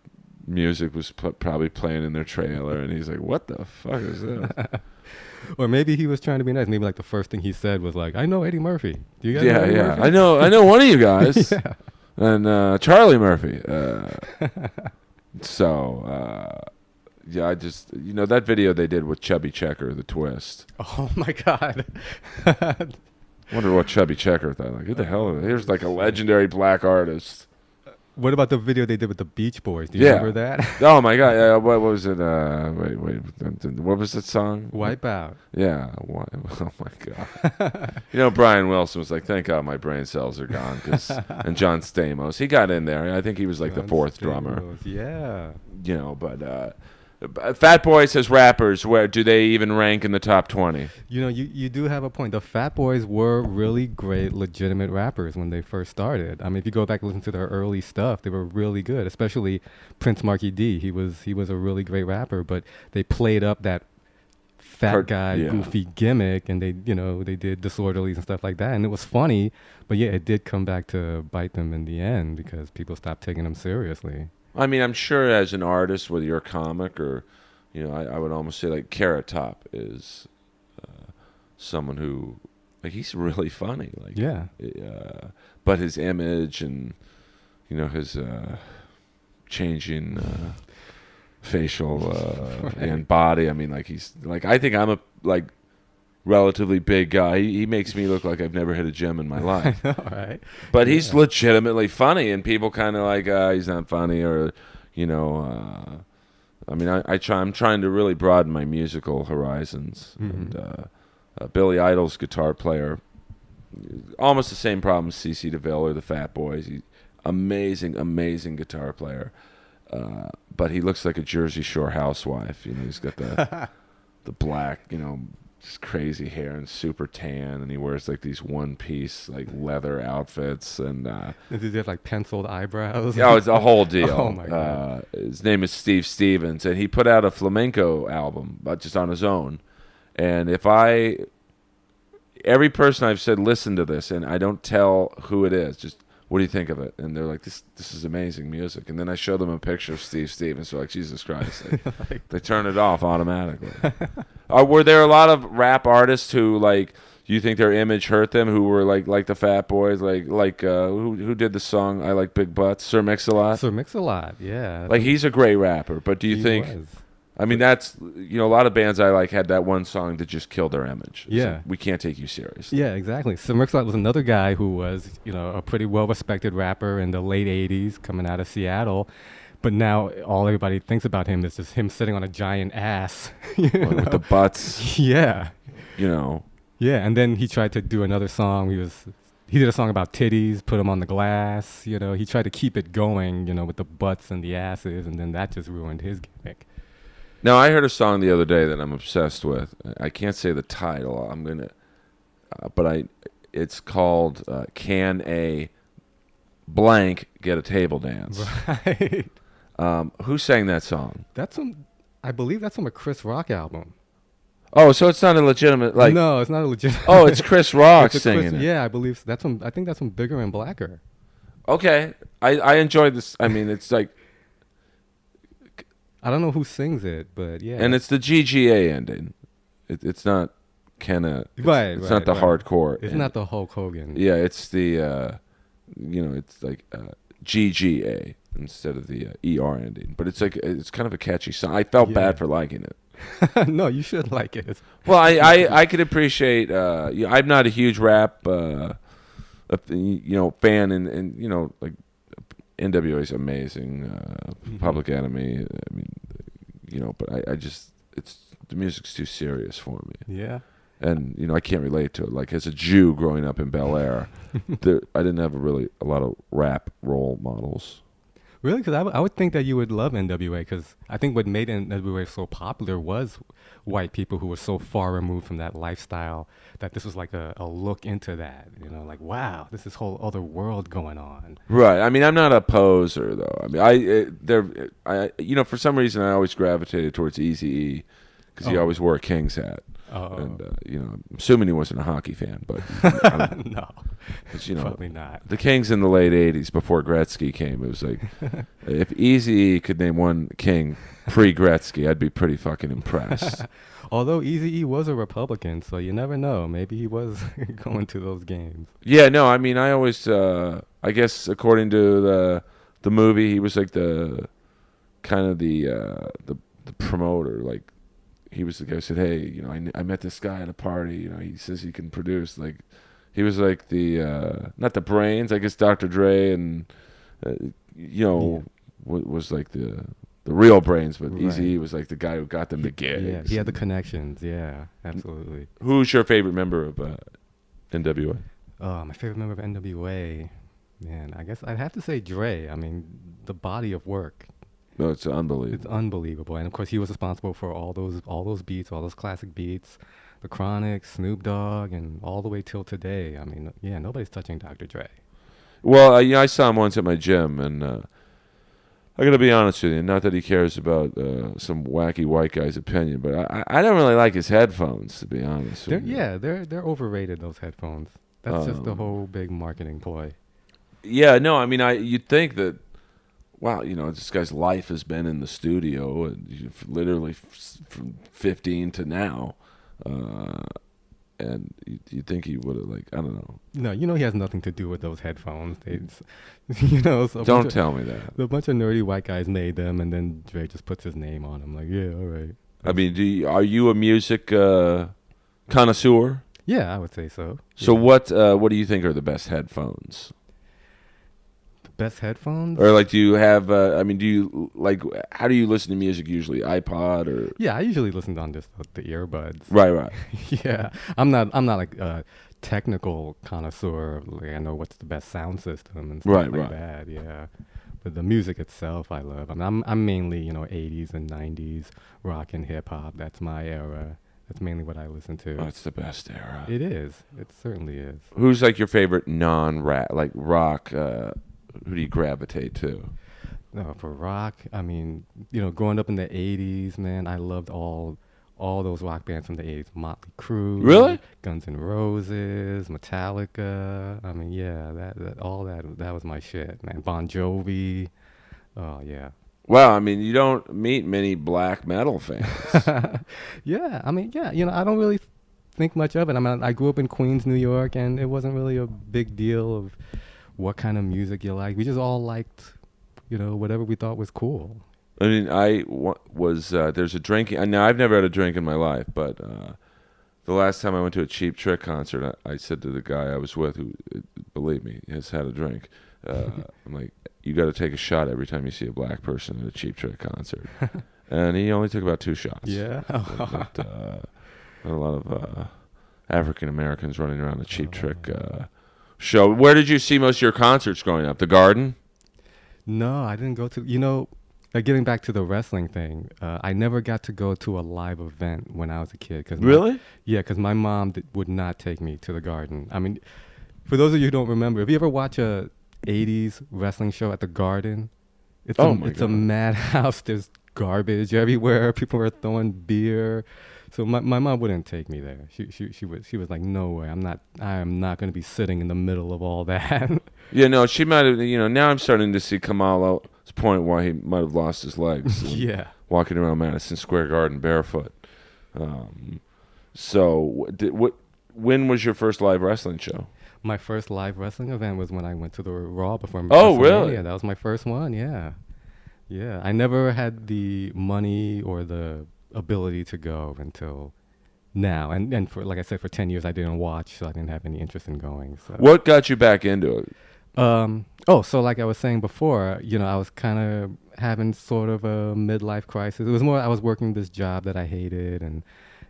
music was probably playing in their trailer, and he's like, "What the fuck is this?" Or maybe he was trying to be nice. Maybe the first thing he said was "I know Eddie Murphy. Do you guys know Eddie Murphy? I know one of you guys." Yeah. And Charlie Murphy. Yeah, I just, that video they did with Chubby Checker, the twist. Oh, my God. Wonder what Chubby Checker thought. Who the hell are they? Here's a legendary black artist. What about the video they did with the Beach Boys? Do you remember that? Oh, my God. What was it? Wait. What was that song? Wipe Out. Yeah. Oh, my God. Brian Wilson was like, thank God my brain cells are gone. And John Stamos. He got in there. I think he was the fourth drummer. Yeah. But Fat Boys as rappers, where do they even rank in the top 20? You do have a point. The Fat Boys were really great, legitimate rappers when they first started. I mean, if you go back and listen to their early stuff, they were really good. Especially Prince Markie D. He was a really great rapper, but they played up that fat guy goofy gimmick, and they did Disorderlies and stuff like that, and it was funny. But yeah, it did come back to bite them in the end because people stopped taking them seriously. I mean, I'm sure as an artist, whether you're a comic or, I would almost say Carrot Top is someone who, he's really funny. But his image and, his changing facial and body. I mean, he's I think I'm relatively big guy. He makes me look like I've never hit a gym in my life. All right. But he's legitimately funny, and people kind of like, he's not funny, or, I mean, I'm trying to really broaden my musical horizons. Mm-hmm. And Billy Idol's guitar player, almost the same problem as CeCe DeVille or the Fat Boys. He's amazing guitar player. But he looks like a Jersey Shore housewife. He's got the the black, just crazy hair and super tan, and he wears like these one-piece like leather outfits, and Does he have like penciled eyebrows? yeah, it's a whole deal. Oh my God. His name is Steve Stevens, and he put out a flamenco album, but just on his own. And every person I've said listen to this, and I don't tell who it is, just what do you think of it? And they're like, this is amazing music. And then I show them a picture of Steve Stevens. They're like, Jesus Christ. They turn it off automatically. Were there a lot of rap artists who, like, you think their image hurt them, who were like the Fat Boys, who did the song I Like Big Butts? Sir Mix-a-Lot? Sir Mix-a-Lot, yeah. Like, he's a great rapper, but do you think... Was. I mean, that's, a lot of bands I like had that one song that just killed their image. Yeah. Like, we can't take you seriously. Yeah, exactly. So Mix-a-Lot was another guy who was, a pretty well-respected rapper in the late 80s coming out of Seattle. But now all everybody thinks about him is just him sitting on a giant ass. With the butts. Yeah. Yeah, and then he tried to do another song. He did a song about titties, put them on the glass. He tried to keep it going, with the butts and the asses, and then that just ruined his gimmick. Now, I heard a song the other day that I'm obsessed with. I can't say the title. I'm going to... it's called Can a Blank Get a Table Dance? Right. Who sang that song? I believe that's from a Chris Rock album. Oh, so it's not a legitimate... No, it's not a legitimate... Oh, it's Chris Rock singing it. Yeah, I believe I think that's from Bigger and Blacker. Okay. I enjoyed this. I mean, it's like... I don't know who sings it, but yeah. And it's the GGA ending. It's not Kenna. It's not the hardcore. It's not the Hulk Hogan. Yeah, it's the, it's like GGA instead of the ER ending. But it's like, it's kind of a catchy song. I felt bad for liking it. No, you should like it. Well, I could appreciate, I'm not a huge rap, fan, and like, NWA is amazing. Public Enemy, I mean, but I just, the music's too serious for me. Yeah. And, I can't relate to it. Like, as a Jew growing up in Bel Air, I didn't have a lot of rap role models. Really? Because I would think that you would love NWA, because I think what made NWA so popular was white people who were so far removed from that lifestyle that this was like a look into that. Like, wow, this is whole other world going on. Right. I mean, I'm not a poser, though. I mean, for some reason, I always gravitated towards Eazy-E because he always wore a King's hat. Oh. And, I'm assuming he wasn't a hockey fan, but no, probably not. The Kings in the late 80s, before Gretzky came, it was like, if Eazy-E could name one King pre-Gretzky, I'd be pretty fucking impressed. Although Eazy-E was a Republican, so you never know. Maybe he was going to those games. Yeah, no, I mean, I always, I guess according to the movie, he was like the promoter, like, he was the guy who said, hey, I met this guy at a party, he says he can produce, like, he was like the, not the brains, I guess Dr. Dre and, was like the real brains, but Eazy-E was like the guy who got them the gigs. Yeah, he had the connections, yeah, absolutely. Who's your favorite member of NWA? Oh, my favorite member of NWA, man, I guess I'd have to say Dre. I mean, the body of work. No, it's unbelievable. It's unbelievable, and of course he was responsible for all those beats, all those classic beats, the Chronic, Snoop Dogg, and all the way till today. I mean, yeah, nobody's touching Dr. Dre. Well, I saw him once at my gym, and I got to be honest with you. Not that he cares about some wacky white guy's opinion, but I don't really like his headphones, to be honest. Yeah, they're overrated. Those headphones. That's just the whole big marketing ploy. Yeah, no, I mean, you'd think that. Wow, this guy's life has been in the studio, and literally from 15 to now, and you think he would have, like, I don't know. No, he has nothing to do with those headphones. Don't tell me that. A bunch of nerdy white guys made them, and then Dre just puts his name on them. Like, yeah, all right. I mean, are you a music Connoisseur. Yeah, I would say so. So Yeah. what do you think are the best headphones? The best headphones? Or like, do you have? I mean, do you like? How do you listen to music usually? iPod or? Yeah, I usually listen on just the earbuds. Right, right. Yeah, I'm not like a technical connoisseur. Like I know what's the best sound system and stuff Right, like right. that. Yeah, but the music itself, I love. I mean, I'm mainly 80s and 90s rock and hip hop. That's my era. That's mainly what I listen to. Oh, it's the best era. It is. It certainly is. Who's like your favorite non-rap, like rock? Who do you gravitate to? No, for rock, I mean, growing up in the '80s, man, I loved all those rock bands from the '80s. Motley Crue, Really? Guns N' Roses, Metallica. I mean, yeah, that was my shit, man. Bon Jovi. Oh yeah. Wow, I mean, you don't meet many black metal fans. Yeah, I mean, yeah, I don't really think much of it. I mean, I grew up in Queens, New York, and it wasn't really a big deal of what kind of music you like. We just all liked, whatever we thought was cool. I mean, was there's a drinking. Now I've never had a drink in my life, but the last time I went to a Cheap Trick concert, I said to the guy I was with, who, believe me, has had a drink. I'm like, you got to take a shot every time you see a black person at a Cheap Trick concert, and he only took about 2 shots. Yeah. A lot of African Americans running around the Cheap Trick show. Where did you see most of your concerts growing up? The Garden? No, I didn't go to, getting back to the wrestling thing, I never got to go to a live event when I was a kid. Really? Yeah, because my mom would not take me to the Garden. I mean, for those of you who don't remember, if you ever watch a 80s wrestling show at the Garden, it's a madhouse. There's garbage everywhere. People are throwing beer. So my mom wouldn't take me there. She was like, no way. I am not going to be sitting in the middle of all that. Yeah, no, she might have. Now I'm starting to see Kamalo's point why he might have lost his legs. Yeah. Walking around Madison Square Garden barefoot. So, when was your first live wrestling show? My first live wrestling event was when I went to the Raw before. Oh, really? Yeah, that was my first one. Yeah, yeah. I never had the money or the ability to go until now, and for like I said, for 10 years I didn't watch, so I didn't have any interest in going. So. What got you back into it? So like I was saying before, I was kind of having sort of a midlife crisis. It was more I was working this job that I hated, and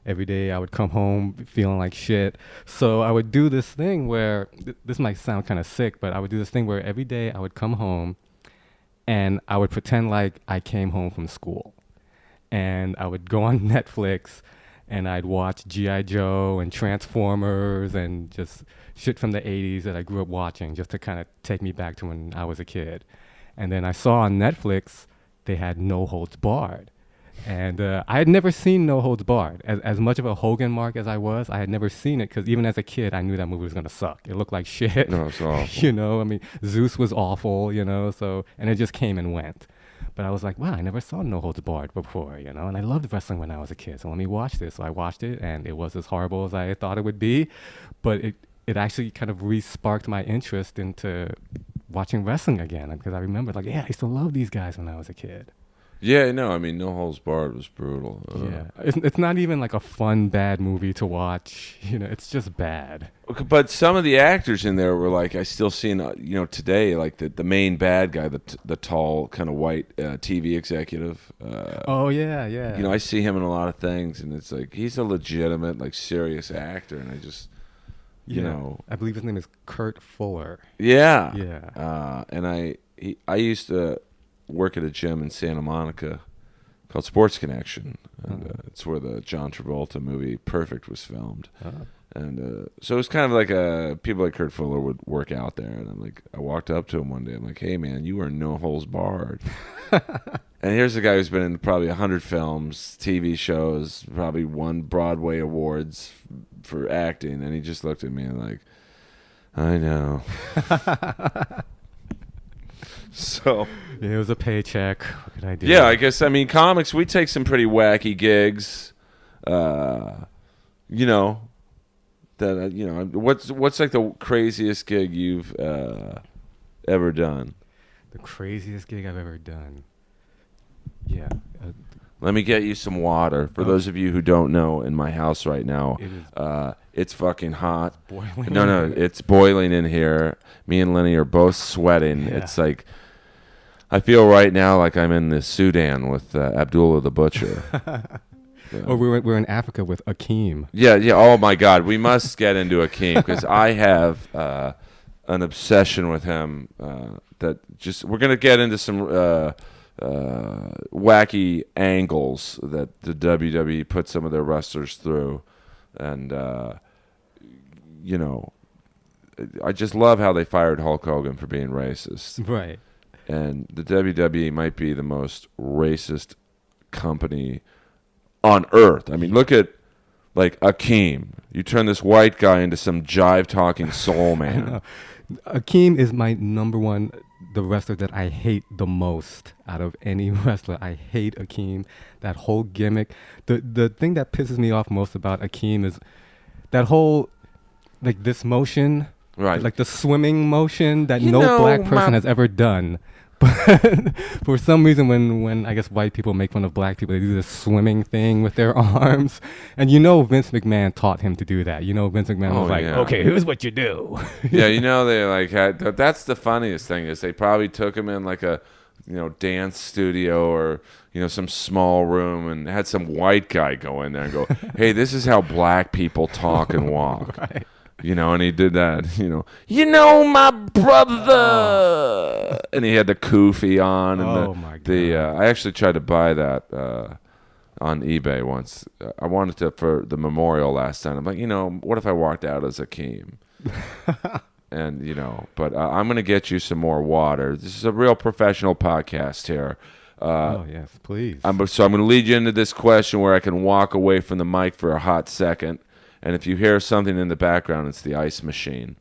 every day I would come home feeling like shit. So I would do this thing where, this might sound kind of sick, but I would do this thing where every day I would come home and I would pretend like I came home from school. And I would go on Netflix and I'd watch G.I. Joe and Transformers and just shit from the 80s that I grew up watching, just to kind of take me back to when I was a kid. And then I saw on Netflix they had No Holds Barred. And I had never seen No Holds Barred. As much of a Hogan mark as I had never seen it, because even as a kid, I knew that movie was going to suck. It looked like shit. No, it's awful. I mean, Zeus was awful, so, and it just came and went. But I was like, wow, I never saw No Holds Barred before, and I loved wrestling when I was a kid, so let me watch this. So I watched it, and it was as horrible as I thought it would be, but it actually kind of re-sparked my interest into watching wrestling again, because I remember, like, yeah, I used to love these guys when I was a kid. Yeah, no, I mean, No Holds Barred was brutal. Yeah, it's not even like a fun, bad movie to watch. It's just bad. But some of the actors in there were like, I still seen, today, like the main bad guy, the tall, kind of white TV executive. Oh, yeah, yeah. I see him in a lot of things, and it's like, he's a legitimate, like, serious actor, and I just, I believe his name is Kurt Fuller. Yeah. Yeah. And I used to work at a gym in Santa Monica called Sports Connection, and it's where the John Travolta movie Perfect was filmed. And so it was kind of like people like Kurt Fuller would work out there, and I walked up to him one day, I'm like, hey man, you are No Holds Barred. And here's a guy who's been in probably 100 films, TV shows, probably won Broadway awards for acting, and he just looked at me like, I know. So yeah, it was a paycheck. What could I do? Yeah, I guess, comics, we take some pretty wacky gigs. What's like the craziest gig you've ever done? The craziest gig I've ever done. Yeah. Let me get you some water. For those of you who don't know, in my house right now, it's fucking hot. Boiling. No, it's boiling in here. Me and Lenny are both sweating. Yeah. It's like, I feel right now like I'm in the Sudan with Abdullah the Butcher. Yeah. Or we're in Africa with Akeem. Yeah. Oh my God, we must get into Akeem because I have an obsession with him. We're gonna get into some wacky angles that the WWE put some of their wrestlers through, and I just love how they fired Hulk Hogan for being racist. Right. And the WWE might be the most racist company on earth. I mean, look at like Akeem. You turn this white guy into some jive-talking soul man. Akeem is my number one, the wrestler that I hate the most out of any wrestler. I hate Akeem. That whole gimmick. The thing that pisses me off most about Akeem is that whole, like, this motion, Right. like the swimming motion that no black person has ever done. But for some reason, when I guess white people make fun of black people, they do this swimming thing with their arms. And Vince McMahon taught him to do that. Vince McMahon was like, okay, here's what you do. Yeah, they like had, that's the funniest thing is they probably took him in like a dance studio or some small room and had some white guy go in there and go, hey, this is how black people talk and walk. Right. And he did that, my brother. And he had the kufi on. And my God. I actually tried to buy that on eBay once. I wanted to for the memorial last time. I'm like, what if I walked out as Akeem? And, but I'm going to get you some more water. This is a real professional podcast here. Yes, please. So I'm going to lead you into this question where I can walk away from the mic for a hot second. And if you hear something in the background, it's the ice machine.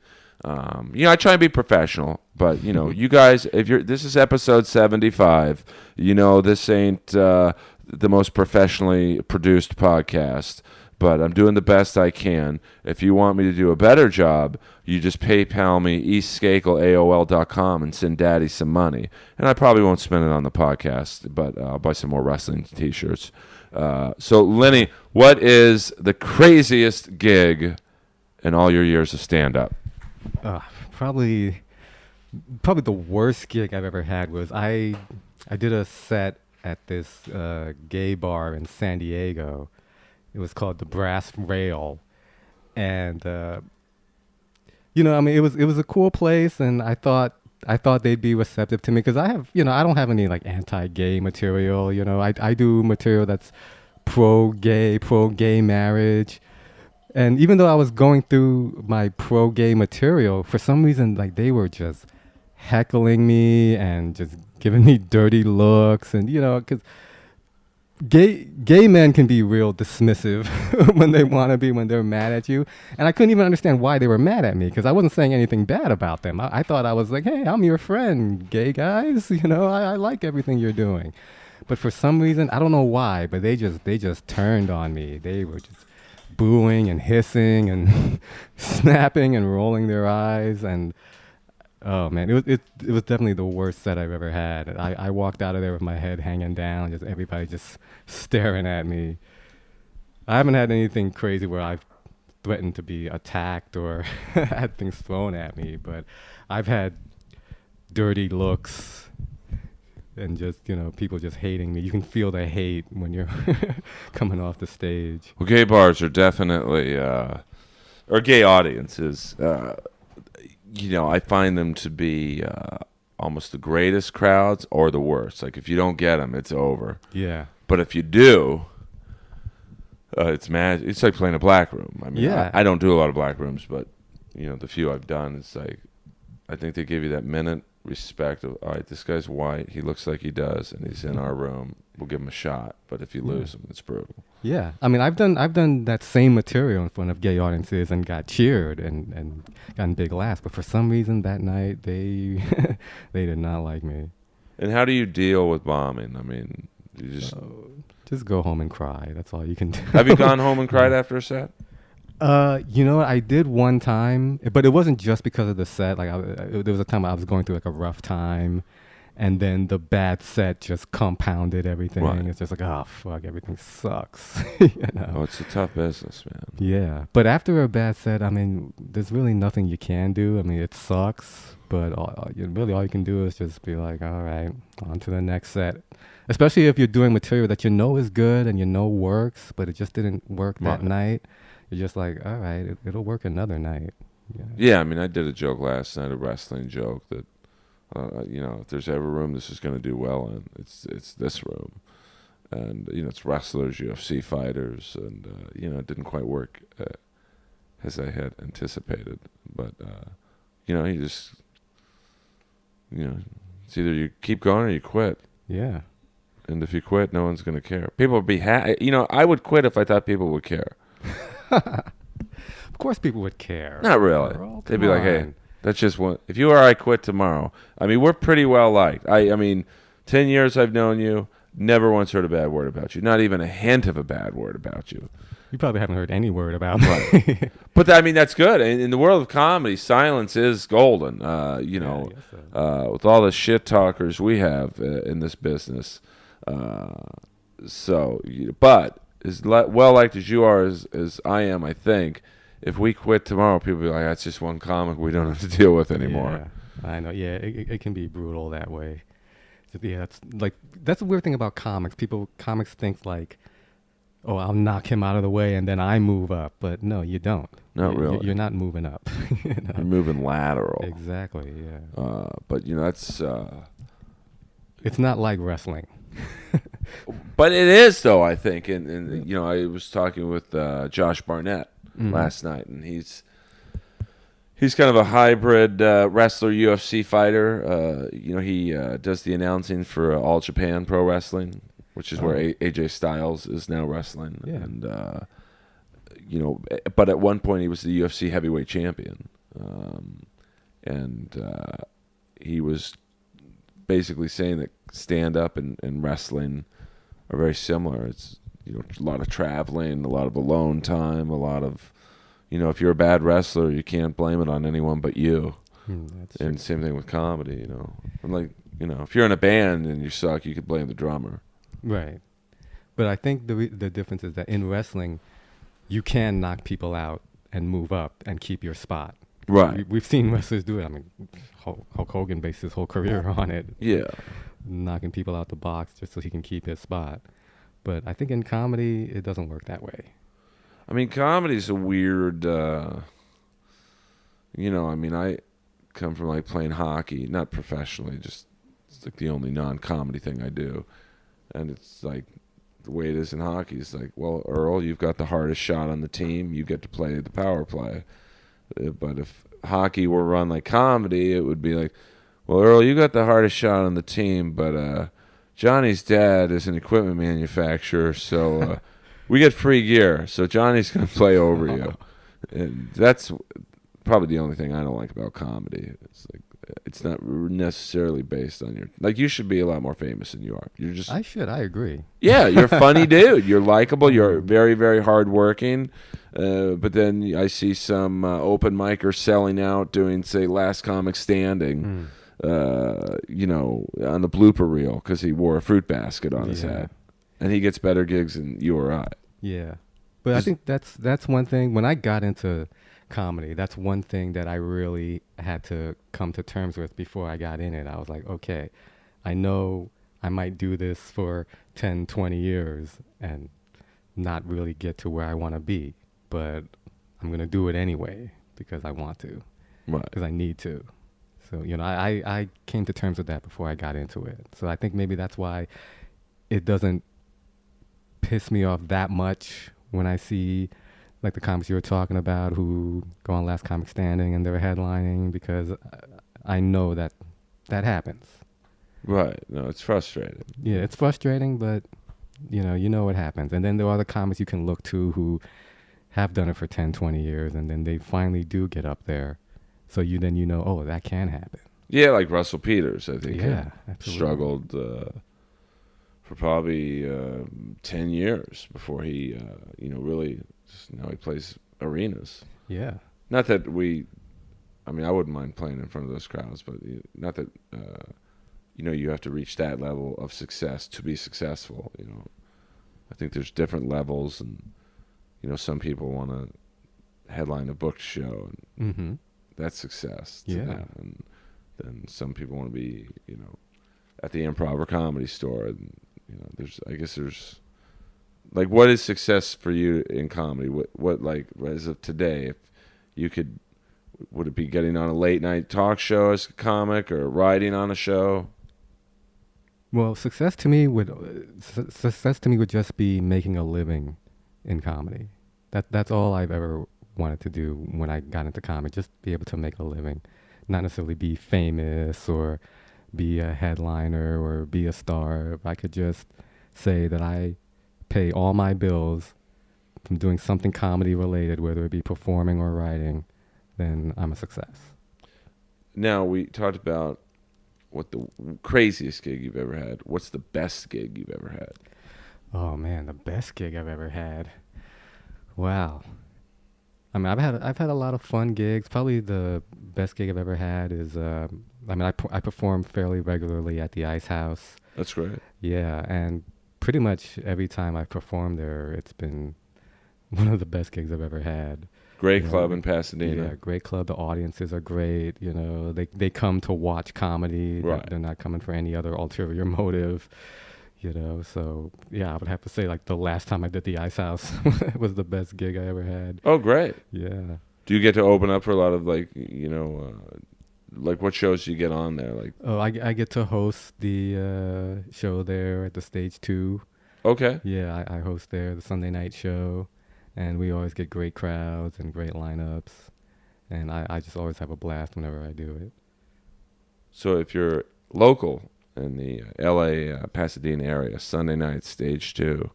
I try and be professional, but you guys, this is episode 75. This ain't the most professionally produced podcast, but I'm doing the best I can. If you want me to do a better job, you just PayPal me eastskakel@aol.com and send Daddy some money. And I probably won't spend it on the podcast, but I'll buy some more wrestling T-shirts. So, Lenny, what is the craziest gig in all your years of stand-up? Probably the worst gig I've ever had was I did a set at this gay bar in San Diego. It was called the Brass Rail, and it was a cool place, and I thought they'd be receptive to me because I have, I don't have any like anti-gay material. I do material that's pro-gay marriage. And even though I was going through my pro-gay material, for some reason, like, they were just heckling me and just giving me dirty looks. And, because gay men can be real dismissive when they want to be, when they're mad at you. And I couldn't even understand why they were mad at me because I wasn't saying anything bad about them. I thought I was like, hey, I'm your friend, gay guys. I like everything you're doing. But for some reason, I don't know why, but they just turned on me. They were just booing and hissing and snapping and rolling their eyes, and oh man, it was definitely the worst set I've ever had. I walked out of there with my head hanging down, just everybody just staring at me. I haven't had anything crazy where I've threatened to be attacked or had things thrown at me, but I've had dirty looks and just, people just hating me. You can feel the hate when you're coming off the stage. Well, gay bars are definitely, or gay audiences, I find them to be almost the greatest crowds or the worst. Like, if you don't get them, it's over. Yeah. But if you do, it's magic. It's like playing a black room. I mean, yeah. I don't do a lot of black rooms, but, the few I've done, it's like, I think they give you that minute respect of, all right, this guy's white, he looks like he does, and he's in our room, we'll give him a shot. But if you lose him, it's brutal. Yeah, I mean, I've done that same material in front of gay audiences and got cheered and gotten big laughs, but for some reason that night they they did not like me. And how do you deal with bombing? I mean, you just go home and cry. That's all you can do. Have you gone home and cried after a set? I did one time, but it wasn't just because of the set. Like, there was a time I was going through like a rough time, and then the bad set just compounded everything. Right. It's just like, oh fuck, everything sucks. You know? Oh, it's a tough business, man. Yeah, but after a bad set, I mean, there's really nothing you can do. I mean, it sucks, but really all you can do is just be like, all right, on to the next set. Especially if you're doing material that you know is good and you know works, but it just didn't work that night. You're just like, all right, it'll work another night. Yeah, I mean, I did a joke last night, a wrestling joke that, if there's ever room this is going to do well in, it's this room. And, it's wrestlers, UFC fighters, and, it didn't quite work as I had anticipated. But, you just, it's either you keep going or you quit. Yeah. And if you quit, no one's going to care. People would be I would quit if I thought people would care. Of course people would care. Not really. They'd be like, hey, that's just one. If you or I quit tomorrow, I mean, we're pretty well liked. I mean, 10 years I've known you, never once heard a bad word about you. Not even a hint of a bad word about you. You probably haven't heard any word about me. Right. But, I mean, that's good. In the world of comedy, silence is golden. With all the shit talkers we have in this business. But as well liked as you are, as I am, I think, if we quit tomorrow, people will be like, that's just one comic we don't have to deal with anymore. Yeah, I know. Yeah, it can be brutal that way. Yeah, that's the weird thing about comics. Comics think like, oh, I'll knock him out of the way and then I move up. But no, you don't. Not really. You're not moving up. You're moving lateral. Exactly, yeah. But, that's... it's not like wrestling. But it is, though, I think. And I was talking with Josh Barnett last night, and he's kind of a hybrid wrestler, UFC fighter. He does the announcing for All Japan Pro Wrestling, which is where AJ Styles is now wrestling. Yeah. And, but at one point he was the UFC heavyweight champion. He was basically saying that stand-up and wrestling are very similar. It's a lot of traveling, a lot of alone time, a lot of if you're a bad wrestler, you can't blame it on anyone but you. That's and true. same thing with comedy. And like if you're in a band and you suck, you could blame the drummer. Right. But I think the difference is that in wrestling, you can knock people out and move up and keep your spot. Right. We've seen wrestlers do it. I mean, Hulk Hogan based his whole career on it. Yeah. Knocking people out the box just so he can keep his spot. But I think in comedy, it doesn't work that way. I mean, comedy's a weird, I come from like playing hockey, not professionally, just it's like the only non-comedy thing I do. And it's like the way it is in hockey. It's like, well, Earl, you've got the hardest shot on the team. You get to play the power play. But if hockey were run like comedy, it would be like, well, Earl, you got the hardest shot on the team, but Johnny's dad is an equipment manufacturer, so we get free gear. So Johnny's going to play over you. And that's probably the only thing I don't like about comedy. It's like it's not necessarily based on your... Like, you should be a lot more famous than you are. You're just... I agree. Yeah, you're a funny dude. You're likable. You're very, very hardworking. But then I see some open micer selling out, doing, say, Last Comic Standing, on the blooper reel because he wore a fruit basket on his head. And he gets better gigs than you or I. Yeah. But I think that's one thing. When I got into comedy, that's one thing that I really had to come to terms with before I got in it. I was like, okay, I know I might do this for 10, 20 years and not really get to where I want to be, but I'm going to do it anyway because I want to, Right. because I need to. So, I came to terms with that before I got into it. So I think maybe that's why it doesn't piss me off that much when I see like the comics you were talking about who go on Last Comic Standing and they're headlining, because I know that happens. Right. No, it's frustrating. Yeah, it's frustrating, but you know what happens. And then there are other comics you can look to who have done it for 10, 20 years, and then they finally do get up there. So oh, that can happen. Yeah, like Russell Peters, I think. Yeah, absolutely. Struggled for probably 10 years before he, really, now he plays arenas. Yeah. Not that I wouldn't mind playing in front of those crowds, but not that you have to reach that level of success to be successful. I think there's different levels, and some people want to headline a book show, and Mm-hmm. that's success to Yeah. them. And then some people want to be, at the Improv or Comedy Store. And, there's like, what is success for you in comedy? What like, as of today, if you could, would it be getting on a late night talk show as a comic, or writing on a show? Well, success to me would just be making a living in comedy. That's all I've ever wanted to do when I got into comedy, just be able to make a living, not necessarily be famous or be a headliner or be a star. If I could just say that I pay all my bills from doing something comedy related, whether it be performing or writing, then I'm a success. Now, we talked about what the craziest gig you've ever had. What's the best gig you've ever had? Oh man, the best gig I've ever had. Wow. I mean, I've had a lot of fun gigs. Probably the best gig I've ever had is I perform fairly regularly at the Ice House. That's great. Yeah, and pretty much every time I've performed there, it's been one of the best gigs I've ever had. Great club in Pasadena. Yeah, great club. The audiences are great. They come to watch comedy. Right. They're not coming for any other ulterior motive. So yeah, I would have to say like the last time I did the Ice House was the best gig I ever had. Oh, great. Yeah. Do you get to open up for a lot of like what shows do you get on there? Like, Oh, I get to host the show there at the Stage 2. okay. Yeah, I host there, the Sunday night show, and we always get great crowds and great lineups, and I just always have a blast whenever I do it. So if you're local in the L.A. Pasadena area, Sunday night, Stage 2,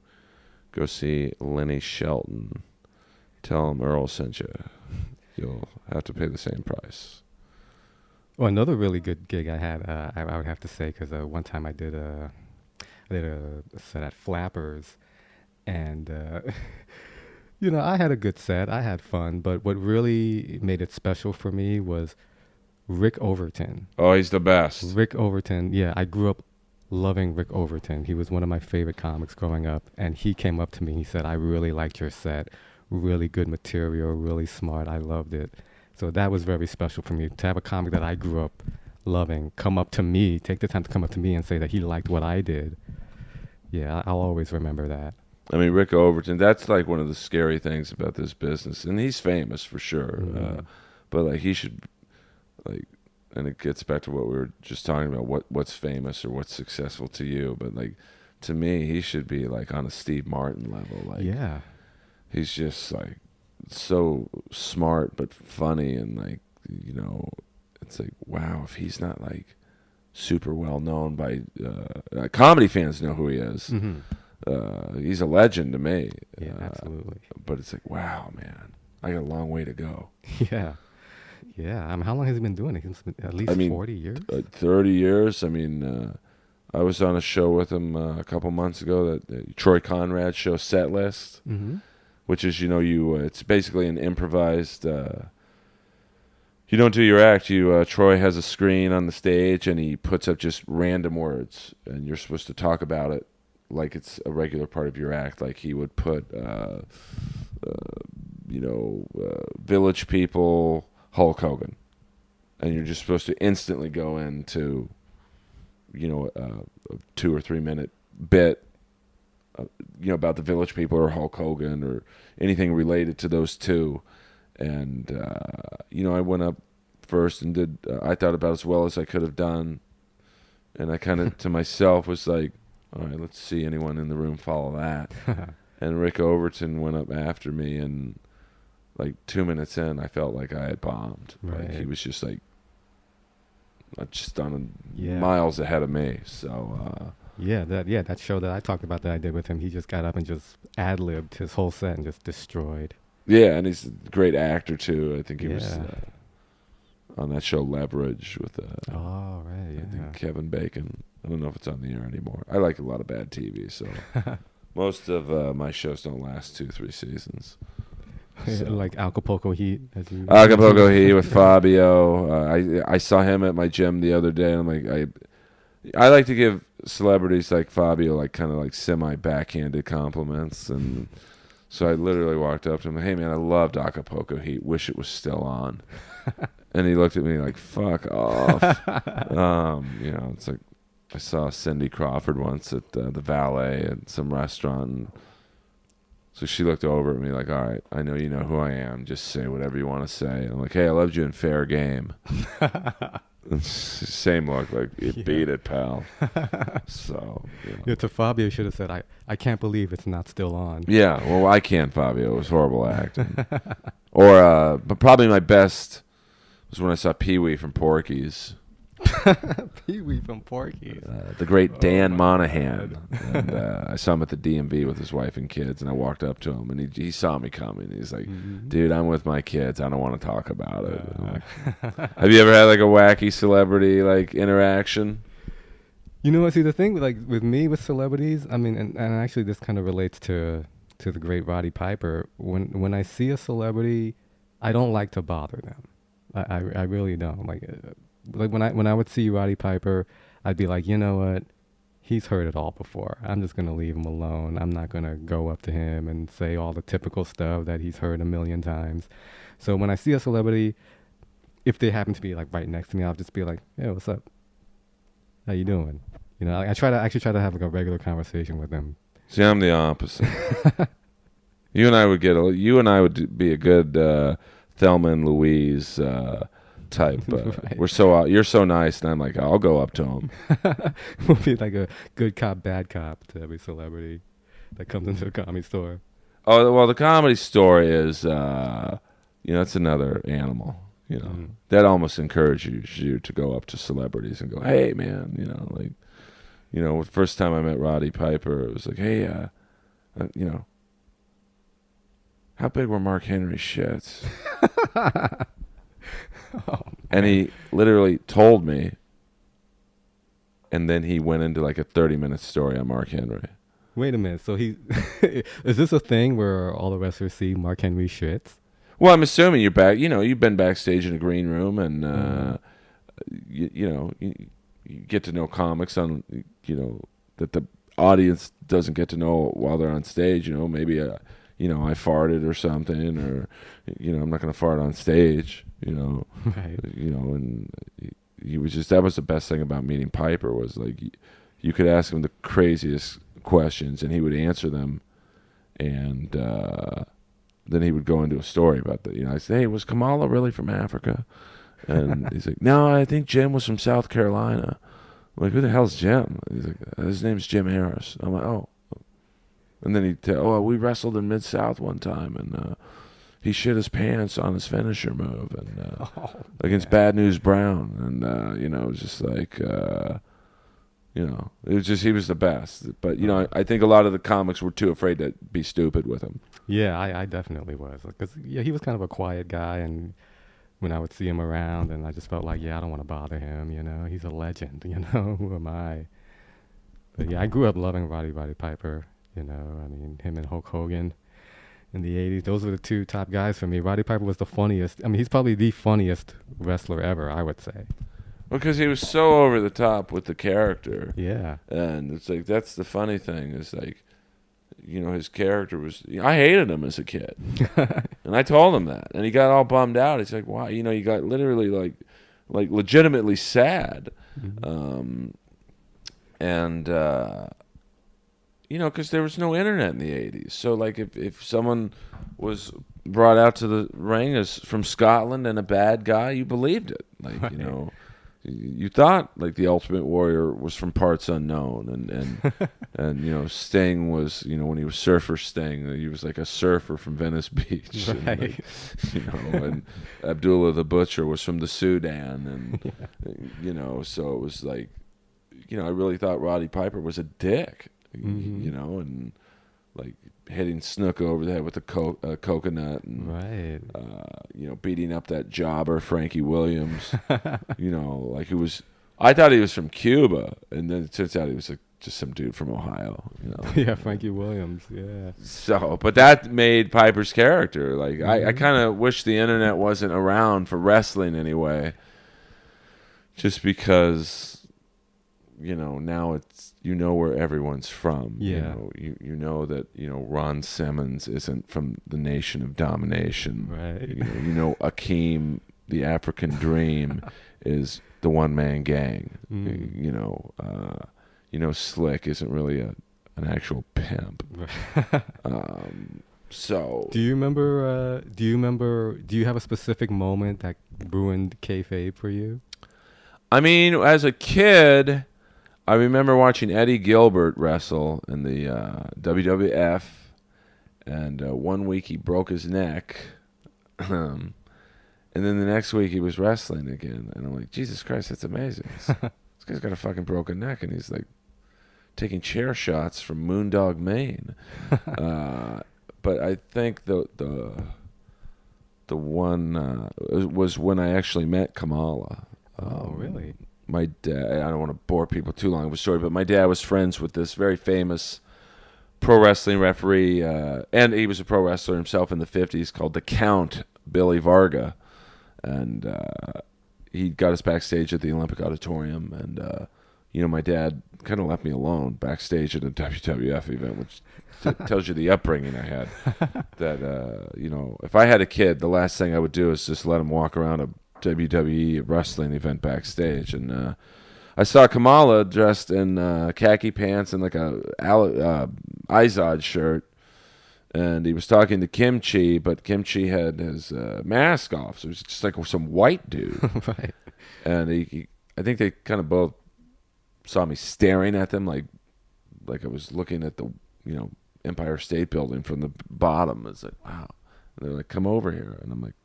go see Lenny Shelton. Tell him Earl sent you. You'll have to pay the same price. Well, another really good gig I had, I would have to say, because one time I did a set at Flappers, and I had a good set. I had fun, but what really made it special for me was Rick Overton. Oh, he's the best. Rick Overton, yeah, I grew up loving Rick Overton. He was one of my favorite comics growing up, and he came up to me. He said, "I really liked your set. Really good material, really smart. I loved it." So that was very special for me to have a comic that I grew up loving come up to me, take the time to come up to me and say that he liked what I did. Yeah, I'll always remember that. I mean, Rick Overton, that's like one of the scary things about this business. And he's famous for sure. Mm-hmm. But like he should, like, and it gets back to what we were just talking about, what's famous or what's successful to you. But like, to me, he should be like on a Steve Martin level. Like, yeah. He's just like so smart but funny, and like, it's like, wow, if he's not like super well known by comedy fans know who he is. Mm-hmm. He's a legend to me. Yeah, absolutely. But it's like, wow, man, I got a long way to go. Yeah. Yeah. How long has he been doing it? It's been at least 40 years? 30 years. I mean, I was on a show with him a couple months ago, that Troy Conrad's show, Set List. Mm-hmm. Which is, it's basically an improvised. You don't do your act. Troy has a screen on the stage, and he puts up just random words, and you're supposed to talk about it like it's a regular part of your act. Like he would put, Village People, Hulk Hogan, and you're just supposed to instantly go into, a 2 or 3 minute bit. About the Village People or Hulk Hogan or anything related to those two. And, I went up first and did, I thought about as well as I could have done. And I kind of, to myself, was like, all right, let's see anyone in the room follow that. And Rick Overton went up after me, and like 2 minutes in, I felt like I had bombed. Right. Like he was just like, just on Yeah. miles ahead of me. So, that show that I talked about that I did with him, he just got up and just ad-libbed his whole set and just destroyed. yeah, and he's a great actor too. I think he was Yeah. on that show Leverage with Oh, right, I yeah. think Kevin Bacon. I don't know if it's on the air anymore. I like a lot of bad TV, so most of my shows don't last 2-3 seasons. So. Like Acapulco Heat. Acapulco Heat with Fabio. I saw him at my gym the other day. And I'm like, I like to give celebrities like Fabio like kind of like semi-backhanded compliments, and so I literally walked up to him, hey man, I loved Acapulco Heat, wish it was still on. And he looked at me like, fuck off. It's like I saw Cindy Crawford once at the Valet at some restaurant, and so she looked over at me like, all right, I know you know who I am, just say whatever you want to say. And I'm like, hey, I loved you in Fair Game. Same look, like, you beat it, pal. So, To Fabio, should have said, I can't believe it's not still on. Yeah, well, I can't, Fabio. It was horrible acting. But probably my best was when I saw Pee-wee from Porky's. Pee-wee from Porky's. The great Dan Monahan. And I saw him at the DMV with his wife and kids, and I walked up to him, and he saw me coming. He's like, dude, I'm with my kids. I don't want to talk about it. Like, have you ever had like a wacky celebrity like interaction? You know what? See, the thing with me with celebrities, I mean, and actually this kind of relates to the great Roddy Piper. When I see a celebrity, I don't like to bother them. I really don't. Like when I would see Roddy Piper, I'd be like, you know what? He's heard it all before. I'm just gonna leave him alone. I'm not gonna go up to him and say all the typical stuff that he's heard a million times. So when I see a celebrity, if they happen to be like right next to me, I'll just be like, hey, what's up? How you doing? I actually try to have like a regular conversation with them. See, I'm the opposite. You and I would be a good Thelma and Louise type. Right. You're so nice, and I'm like, I'll go up to him. We'll be like a good cop, bad cop to every celebrity that comes into the Comedy Store. Oh well, the Comedy Store is, it's another animal. That almost encourages you to go up to celebrities and go, hey man, the first time I met Roddy Piper, it was like, hey, how big were Mark Henry's shits? And he literally told me, and then he went into like a 30-minute story on Mark Henry. Wait a minute. So is this a thing where all the wrestlers see Mark Henry shits? Well, I'm assuming you're back. You've been backstage in a green room, and you get to know comics on that the audience doesn't get to know while they're on stage. Maybe I farted or something, or I'm not going to fart on stage. Right. And he was just, that was the best thing about meeting Piper, was like you could ask him the craziest questions and he would answer them, and then he would go into a story about that. I said, hey, was Kamala really from Africa? And he's like, no, I think Jim was from South Carolina. I'm like, who the hell's Jim? He's like, his name's Jim Harris. I'm like, oh. And then he'd tell, we wrestled in Mid-South one time, and he shit his pants on his finisher move, and against Bad News Brown. And, it was just like, it was just, he was the best. But, I think a lot of the comics were too afraid to be stupid with him. Yeah, I definitely was. Because, he was kind of a quiet guy, and when I would see him around, and I just felt like, I don't want to bother him, He's a legend, Who am I? But, I grew up loving Roddy Piper. I mean, him and Hulk Hogan in the 80s, those were the two top guys for me. Roddy Piper was the funniest. I mean, he's probably the funniest wrestler ever, I would say. Because he was so over the top with the character. Yeah. And it's like, that's the funny thing, is like, his character was, I hated him as a kid. And I told him that. And he got all bummed out. He's like, wow, you got literally like legitimately sad. Mm-hmm. Because there was no internet in the 80s. So, like, if someone was brought out to the ring as from Scotland and a bad guy, you believed it. Like, right. You thought, like, the Ultimate Warrior was from parts unknown. And Sting was, when he was Surfer Sting, he was like a surfer from Venice Beach. Right. And Abdullah the Butcher was from the Sudan. And, so it was like, I really thought Roddy Piper was a dick. Mm-hmm. And like hitting Snook over the head with a coconut, and right, beating up that jobber Frankie Williams. Like he was. I thought he was from Cuba, and then it turns out he was just some dude from Ohio. Yeah, Frankie Williams. Yeah. So, but that made Piper's character. Like Mm-hmm. I kind of wish the internet wasn't around for wrestling anyway, just because. now it's where everyone's from. Yeah. You know that Ron Simmons isn't from the Nation of Domination. Right. Akeem, the African Dream, is the one-man gang. Slick isn't really an actual pimp. So Do you remember? Do you have a specific moment that ruined kayfabe for you? I mean, as a kid, I remember watching Eddie Gilbert wrestle in the WWF, and one week he broke his neck, and then the next week he was wrestling again, and I'm like, Jesus Christ, that's amazing. This guy's got a fucking broken neck, and he's like taking chair shots from Moondog, Maine. But I think the one was when I actually met Kamala. Oh, really? My dad, I don't want to bore people too long with a story, but my dad was friends with this very famous pro wrestling referee, and he was a pro wrestler himself in the 50s, called the Count, Billy Varga. And he got us backstage at the Olympic Auditorium, and my dad kind of left me alone backstage at a WWF event, which tells you the upbringing I had. That if I had a kid, the last thing I would do is just let him walk around a WWE wrestling event backstage. And I saw Kamala dressed in khaki pants and like a Izod shirt, and he was talking to Kimchi, but Kimchi had his mask off, so it was just like some white dude. Right. And I think they kind of both saw me staring at them like I was looking at the Empire State Building from the bottom. It's like, wow. And they're like, come over here. And I'm like,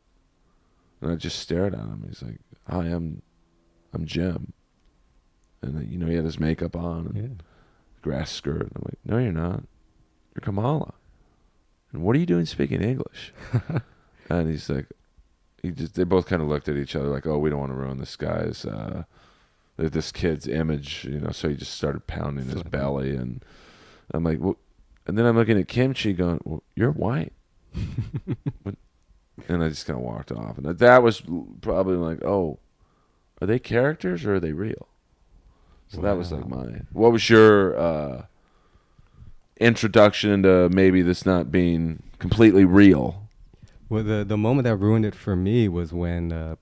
and I just stared at him. He's like, hi, I'm Jim. And he had his makeup on and grass skirt. And I'm like, no, you're not. You're Kamala. And what are you doing speaking English? And he's like, they both kind of looked at each other like, oh, we don't want to ruin this guy's this kid's image, so he just started pounding his belly. And I'm like, well, and then I'm looking at Kimchi going, well, you're white. And I just kind of walked off. And that was probably like, oh, are they characters or are they real? So that was like mine. What was your introduction into maybe this not being completely real? Well, the moment that ruined it for me was when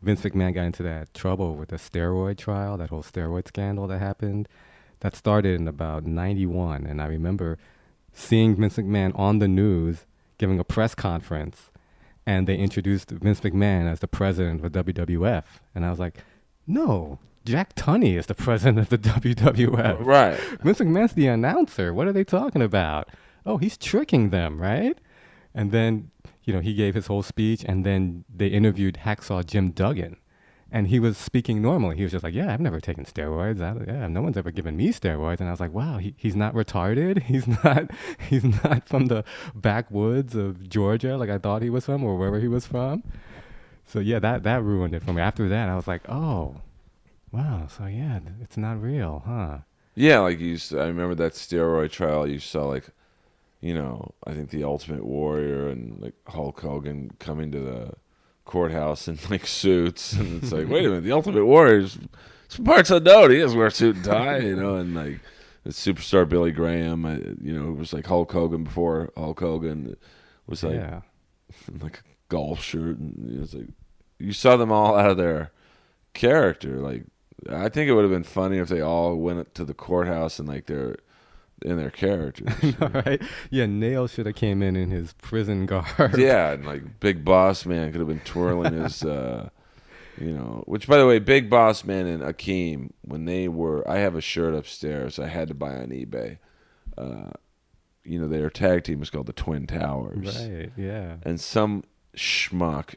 Vince McMahon got into that trouble with the steroid trial, that whole steroid scandal that happened. That started in about 91. And I remember seeing Vince McMahon on the news giving a press conference, and they introduced Vince McMahon as the president of the WWF. And I was like, no, Jack Tunney is the president of the WWF. Right. Vince McMahon's the announcer. What are they talking about? Oh, he's tricking them, right? And then, he gave his whole speech, and then they interviewed Hacksaw Jim Duggan. And he was speaking normally. He was just like, yeah, I've never taken steroids. No one's ever given me steroids. And I was like, wow, he's not retarded. He's not from the backwoods of Georgia like I thought he was from, or wherever he was from. So yeah, that ruined it for me. After that, I was like, oh, wow. So yeah, it's not real, huh? Yeah, like I remember that steroid trial. You saw like, I think the Ultimate Warrior and like Hulk Hogan coming to the courthouse in like suits, and it's like, wait a minute, the Ultimate Warrior's some parts unknown. He doesn't wear a suit and tie, and like the superstar Billy Graham, it was like Hulk Hogan before Hulk Hogan was like like a golf shirt, and it was like you saw them all out of their character. Like I think it would have been funny if they all went to the courthouse and like they're in their characters. Right? Yeah, Nail should have came in his prison garb. Yeah, and like Big Boss Man could have been twirling his, which by the way, Big Boss Man and Akeem, when they were, I have a shirt upstairs I had to buy on eBay. Their tag team was called the Twin Towers. Right, yeah. And some schmuck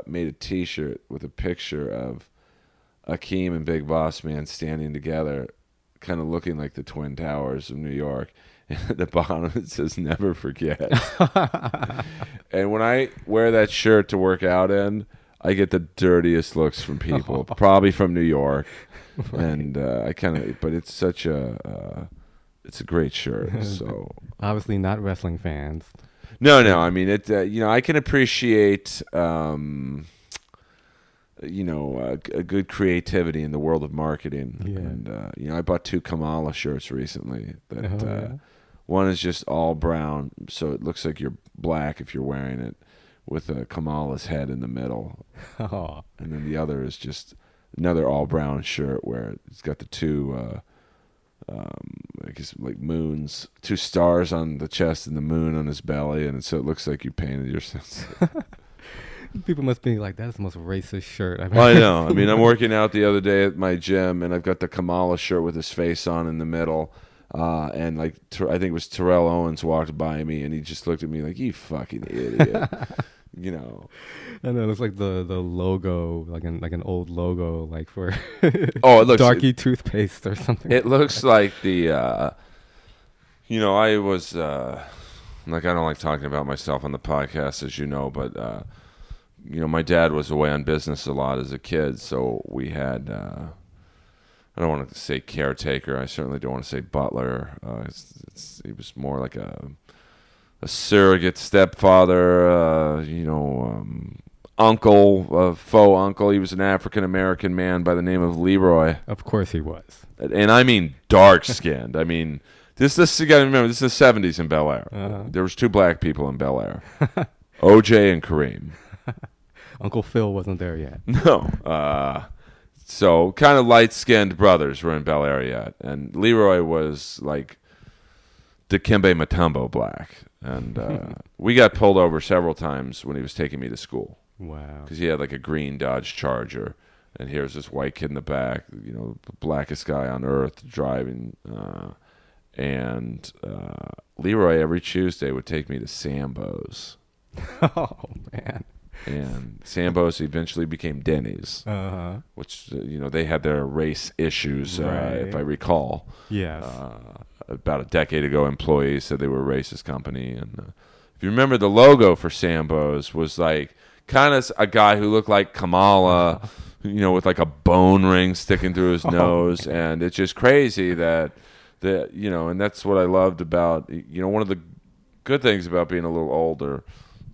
made a T-shirt with a picture of Akeem and Big Boss Man standing together, kind of looking like the Twin Towers of New York. And at the bottom it says never forget. And when I wear that shirt to work out in, I get the dirtiest looks from people, probably from New York. Right. And but it's such it's a great shirt. So obviously not wrestling fans. No, I mean it. I can appreciate a good creativity in the world of marketing. Yeah. And I bought 2 Kamala shirts recently. That Yeah. one is just all brown, so it looks like you're black if you're wearing it, with a Kamala's head in the middle. Oh. And then the other is just another all brown shirt where it's got the 2 I guess like moons, 2 stars on the chest and the moon on his belly, and so it looks like you painted yourself. People must be like, that's the most racist shirt I've I ever know. I mean, I'm working out the other day at my gym, and I've got the Kamala shirt with his face on in the middle. And like I think it was Terrell Owens walked by me, and he just looked at me like, "You fucking idiot," And it looks like the logo, like an old logo, like for Oh, it looks Darky toothpaste or something. It looks like the. I was like, I don't like talking about myself on the podcast, as you know, but my dad was away on business a lot as a kid, so we had. I don't want to say caretaker. I certainly don't want to say butler. He was more like a surrogate stepfather. Uncle, faux uncle. He was an African American man by the name of Leroy. Of course he was. And I mean dark skinned. I mean, this you got to remember, this is the 70s in Bel Air. There was 2 black people in Bel Air, OJ and Kareem. Uncle Phil wasn't there yet. No. So kind of light-skinned brothers were in Bel Air yet. And Leroy was like Dikembe Mutombo black. And we got pulled over several times when he was taking me to school. Wow. Because he had like a green Dodge Charger. And here's this white kid in the back, the blackest guy on earth driving. And Leroy every Tuesday would take me to Sambo's. Oh, man. And Sambo's eventually became Denny's, which they had their race issues, right. if I recall. Yes. About a decade ago, employees said they were a racist company, and if you remember, the logo for Sambo's was like kind of a guy who looked like Kamala, with like a bone ring sticking through his nose, and it's just crazy that and that's what I loved about one of the good things about being a little older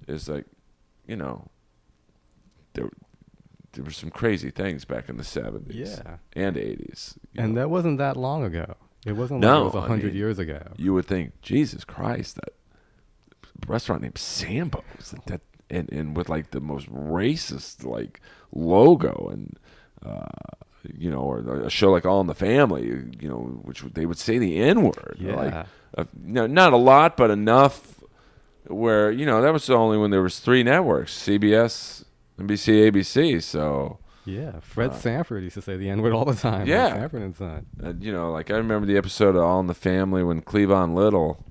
is like there were some crazy things back in the 70s and 80s. And that wasn't that long ago. It wasn't like it was 100 years ago. You would think, Jesus Christ, that restaurant named Sambo's, and with like the most racist like logo, and or a show like All in the Family, which they would say the N-word. Yeah. Not a lot, but enough where that was only when there was 3 networks: CBS, NBC, ABC. So yeah, Fred Sanford used to say the N-word all the time. Yeah, Sanford and Son. Like I remember the episode of All in the Family when Cleavon Little,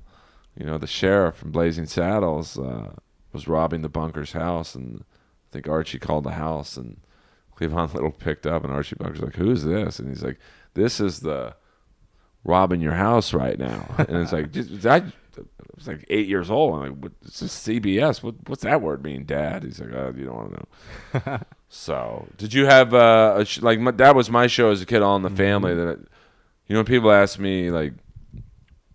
the sheriff from Blazing Saddles, was robbing the Bunker's house, and I think Archie called the house, and Cleavon Little picked up, and Archie Bunker's like, "Who's this?" And he's like, "This is the robbing your house right now." And it's like, I was like 8 years old. I'm like, "It's just CBS. What's that word mean, Dad?" He's like, "Oh, you don't want to know." So, did you have that was my show as a kid, All in the Family. That when people ask me like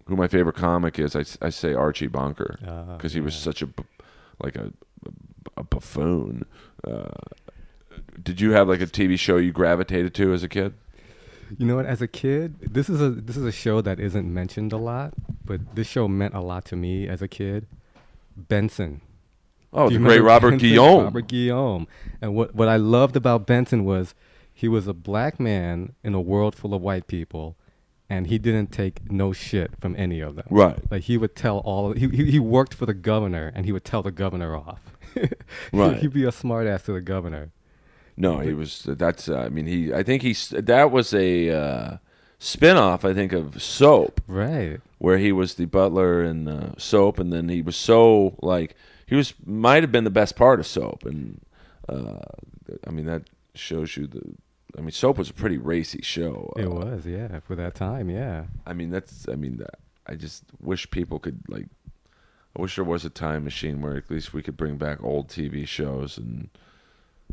who my favorite comic is, I say Archie Bunker because he was such a buffoon. Did you have like a TV show you gravitated to as a kid? You know what? As a kid, this is a show that isn't mentioned a lot, but this show meant a lot to me as a kid. Benson. Oh, the great Robert Guillaume. Robert Guillaume. And what I loved about Benson was he was a black man in a world full of white people, and he didn't take no shit from any of them. Right. Like he would tell he worked for the governor, and he would tell the governor off. Right. He'd be a smart ass to the governor. No, he was. That was a spin-off, I think, of Soap. Right. Where he was the butler in Soap, and then he was so like might have been the best part of Soap, and that shows you Soap was a pretty racy show. It was, yeah, for that time, yeah. I just wish people could I wish there was a time machine where at least we could bring back old TV shows, and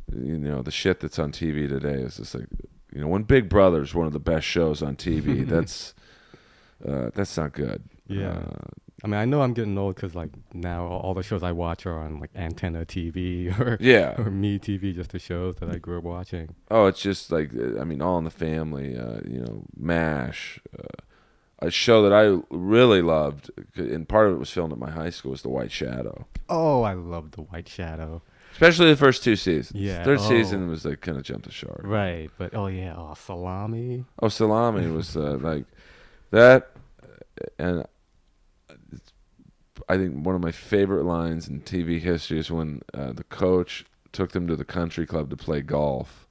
the shit that's on TV today is just like when Big Brother's one of the best shows on TV. That's not good. Yeah. I mean, I know I'm getting old because like now all the shows I watch are on like Antenna TV or Yeah. or Me TV, just the shows that I grew up watching. Oh, it's just like I mean, All in the Family. MASH. A show that I really loved, and part of it was filmed at my high school, was The White Shadow. Oh, I love The White Shadow. Especially the first two seasons. Yeah. Third Oh, season was like kind of jumped the shark. right. But oh yeah, oh Salami. Oh, Salami was like that, and I think one of my favorite lines in TV history is when the coach took them to the country club to play golf,